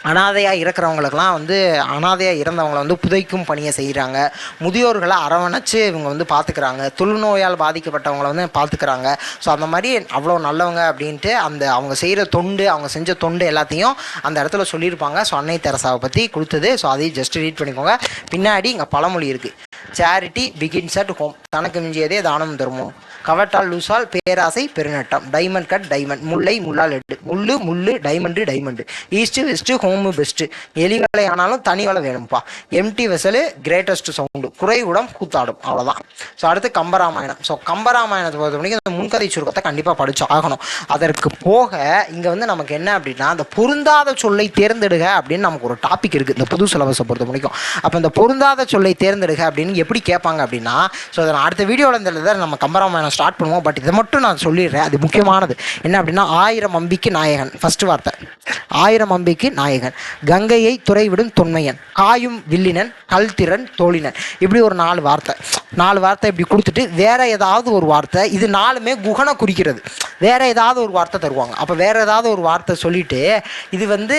அனாதையாக இருக்கிறவங்களுக்கெல்லாம் வந்து அனாதையாக இறந்தவங்களை வந்து புதைக்கும் பணியை செய்கிறாங்க. முதியோர்களை அரவணைச்சு இவங்க வந்து பார்த்துக்கிறாங்க. தொழுநோயால் பாதிக்கப்பட்டவங்களை வந்து பார்த்துக்கிறாங்க. ஸோ அந்த மாதிரி அவ்வளோ நல்லவங்க அப்படின்ட்டு அவங்க செய்கிற தொண்டு, அவங்க செஞ்ச தொண்டு எல்லாத்தையும் அந்த இடத்துல சொல்லியிருப்பாங்க. ஸோ அன்னை தெரசாவை பற்றி கொடுத்தது. ஸோ அதையும் ஜஸ்ட் ரீட் பண்ணிக்கோங்க. பின்னாடி இங்கே பழமொழி இருக்குது, சேரிட்டி பிகின்ஸ் அட் ஹோம், தனக்கு மிஞ்சியதே தானம் தருமோ, கவட்டால் லூசால் பேராசை பெருநட்டம், டைமண்ட் கட் டைமண்ட், முல்லை முள்ளால் எட்டு, முள்ளு diamond, east west home best, எலிகளை ஆனாலும் தனி வலை வேணும்ப்பா, எம்டி வெசலு கிரேட்டஸ்ட் சவுண்டு, குறைவுடம் கூத்தாடும், அவ்வளோதான். ஸோ அடுத்து கம்பராமாயணம். ஸோ கம்பராமாயணத்தை பொறுத்த வரைக்கும் அந்த முன்கதை சுருக்கத்தை கண்டிப்பாக படிச்சு ஆகணும். அதற்கு போக இங்கே வந்து நமக்கு என்ன அப்படின்னா, அந்த பொருந்தாத சொல்லை தேர்ந்தெடுக அப்படின்னு நமக்கு ஒரு டாபிக் இருக்குது இந்த புது சிலபஸை பொறுத்த வரைக்கும். அப்போ இந்த பொருந்தாத சொல்லை தேர்ந்தெடுக அப்படின்னு எப்படி கேட்பாங்க அப்படின்னா, ஸோ அதை அடுத்த வீடியோவில் இந்த நம்ம கம்பராமாயணம் ஸ்டார்ட் பண்ணுவோம். பட் இதை மட்டும் நான் சொல்லிடுறேன், அது முக்கியமானது. என்ன அப்படின்னா, 1000 அம்பிக்கு நாயகன், ஃபர்ஸ்ட் வார்த்தை 1000 அம்பிக்கு நாயகன், கங்கையை துறைவிடும் தொன்மையன், காயும் வில்லினன், கல்திறன் தோழினன், இப்படி ஒரு 4 வார்த்தை இப்படி கொடுத்துட்டு வேற ஏதாவது ஒரு வார்த்தை, இது 4மே குகனை குறிக்கிறது, வேற ஏதாவது ஒரு வார்த்தை தருவாங்க. அப்போ வேற ஏதாவது ஒரு வார்த்தை சொல்லிட்டு இது வந்து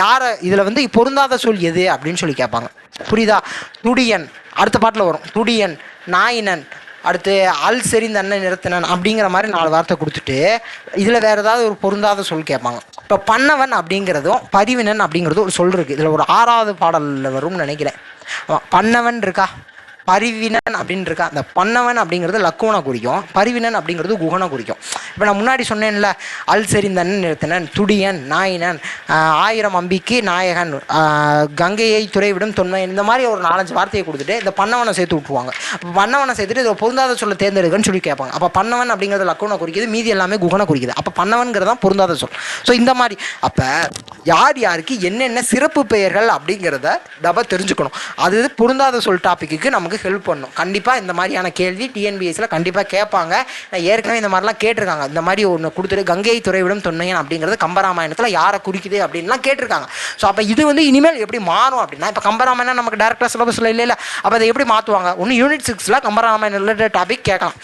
யாரை இதில் வந்து பொருந்தாத சொல் எது அப்படின்னு சொல்லி கேட்பாங்க. புரியுதா? துடியன் அடுத்த பாட்டில் வரும், துடியன், நாயினன், அடுத்து அல் செறிந்தன்ன நிறுத்தினன் அப்படிங்கிற மாதிரி 4 வார்த்தை கொடுத்துட்டு இதில் வேறு ஏதாவது ஒரு பொருந்தாத சொல் கேட்பாங்க. இப்போ பண்ணவன் அப்படிங்கிறதும் பரிவினன் அப்படிங்கிறதும் ஒரு சொல் இருக்குது. இதில் ஒரு 6வது பாடலில் வரும்னு நினைக்கிறேன். பண்ணவன் இருக்கா, பரிவினன் அப்படின்னு இருக்கா. அந்த பண்ணவன் அப்படிங்கிறது லக்குவனை குறிக்கும், பரிவினன் அப்படிங்கிறது குகனை குறிக்கும். இப்போ நான் முன்னாடி சொன்னேன்ல, அல் செறிந்தன் நிறுத்தினன், துடியன், நாயினன், 1000 அம்பிக்கு நாயகன், கங்கையை துறைவிடும் தொன்மை, இந்த மாதிரி ஒரு 4-5 வார்த்தையை கொடுத்துட்டு இந்த பண்ணவனை சேர்த்து விட்டுருவாங்க. அப்போ பண்ணவனை சேர்த்துட்டு இதில் பொருந்தாத சொல்ல தேர்ந்தெடுக்கன்னு சொல்லி கேட்பாங்க. அப்போ பண்ணவன் அப்படிங்கிறது லக்குவனை குறிக்குது, மீதி எல்லாமே குகனை குறிக்குது. அப்போ பண்ணவன்கிறது தான் பொருந்தாத சொல். ஸோ இந்த மாதிரி அப்போ யாருக்கு என்னென்ன சிறப்பு பெயர்கள் அப்படிங்கிறத டபா தெரிஞ்சுக்கணும். அது பொருந்தாத சொல் டாப்பிக்கு நமக்கு ஹெல்ப் பண்ணும். கண்டிப்பாக இந்த மாதிரியான கேள்வி டிஎன்பிஎஸ்சியில் கண்டிப்பாக கேட்பாங்க. நான் ஏற்கனவே இந்த மாதிரிலாம் கேட்டிருக்காங்க. இந்த மாதிரி ஒன்று கொடுத்துட்டு கங்கை துறைவிடும் தொன்மையன் அப்படிங்கிறது கம்பராமாயணத்தில் யாரை குறிக்குது அப்படின்லாம் கேட்டிருக்காங்க. ஸோ அப்போ இது வந்து இனிமேல் எப்படி மாறும் அப்படின்னா, இப்போ கம்பராமாயணம் நமக்கு டேரக்டாக சிலபஸில் இல்லை, அப்போ அதை எப்படி மாற்றுவாங்க? ஒன்று யூனிட் 6ல் கம்பராமாயணம் ரிலேட்டட் டாபிக் கேட்கலாம்.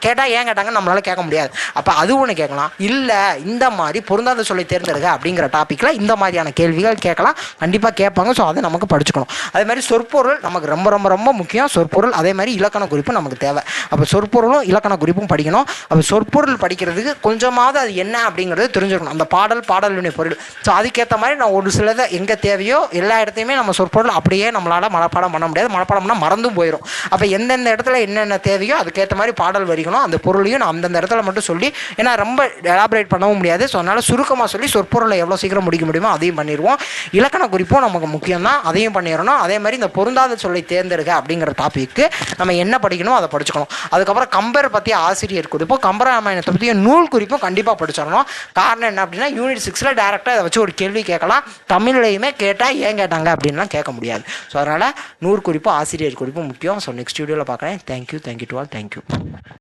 கேட்டால் ஏன் கேட்டாங்கன்னு நம்மளால கேட்க முடியாது. அப்போ அது ஒன்று கேட்கலாம். இல்லை இந்த மாதிரி பொருந்தாத சொல்லை தேர்ந்தெடுக்க அப்படிங்கிற டாப்பிக்கில் இந்த மாதிரியான கேள்விகள் கேட்கலாம், கண்டிப்பாக கேட்பாங்க. ஸோ அதை நமக்கு படிச்சுக்கணும். அதே மாதிரி சொற்பொருள் நமக்கு ரொம்ப ரொம்ப ரொம்ப முக்கியம். சொற்பொருள் அதே மாதிரி இலக்கண குறிப்பு நமக்கு தேவை. அப்போ சொற்பொருளும் இலக்கண குறிப்பும் படிக்கணும். அப்போ சொற்பொருள் படிக்கிறதுக்கு கொஞ்சமாவது அது என்ன அப்படிங்கிறது தெரிஞ்சுக்கணும். அந்த பாடலுடைய பொருள். ஸோ அதுக்கேற்ற மாதிரி நான் ஒரு சிலதை எங்கே தேவையோ எல்லா இடத்தையுமே நம்ம சொற்பொருள் அப்படியே நம்மளால் மனப்பாடம் பண்ண முடியாது. மனப்பாடம்னா மறந்தும் போயிடும். அப்போ எந்தெந்த இடத்துல என்னென்ன தேவையோ அதுக்கேற்ற மாதிரி பாடல் வரிக்கணும். அந்த பொருளையும் நான் அந்தந்த இடத்துல மட்டும் சொல்லி, ஏன்னா ரொம்ப எலாபரேட் பண்ணவும் முடியாது. ஸோ அதனால் சுருக்கமாக சொல்லி சொற்பொருளை எவ்வளோ சீக்கிரம் முடிக்க முடியுமோ அதையும் பண்ணிடுவோம். இலக்கண குறிப்பும் நமக்கு முக்கியம் தான், அதையும் பண்ணிடணும். அதே மாதிரி இந்த பொருந்தாத சொல்லை தேர்ந்தெடுக்க அப்படிங்கிற டாபிக்கு நம்ம என்ன படிக்கணும் அதை படிச்சுக்கணும். அதுக்கப்புறம் கம்பர் பற்றி ஆசிரியர் குறிப்போ கம்பராமாயணத்தை பற்றியும் நூல் குறிப்பும் கண்டிப்பாக படிச்சிடணும். காரணம் என்ன அப்படின்னா யூனிட் 6ல் டேரெக்டாக இதை வச்சு ஒரு கேள்வி கேட்கலாம். தமிழ்லையுமே கேட்டால் ஏன் கேட்டாங்க அப்படின்லாம் கேட்க முடியாது. ஸோ அதனால் நூல் குறிப்பு ஆசிரியர் குறிப்பு முக்கியம். ஸோ நெக்ஸ்ட் வீடியோவில் பார்க்குறேன். Thank you to all. தேங்க்யூ.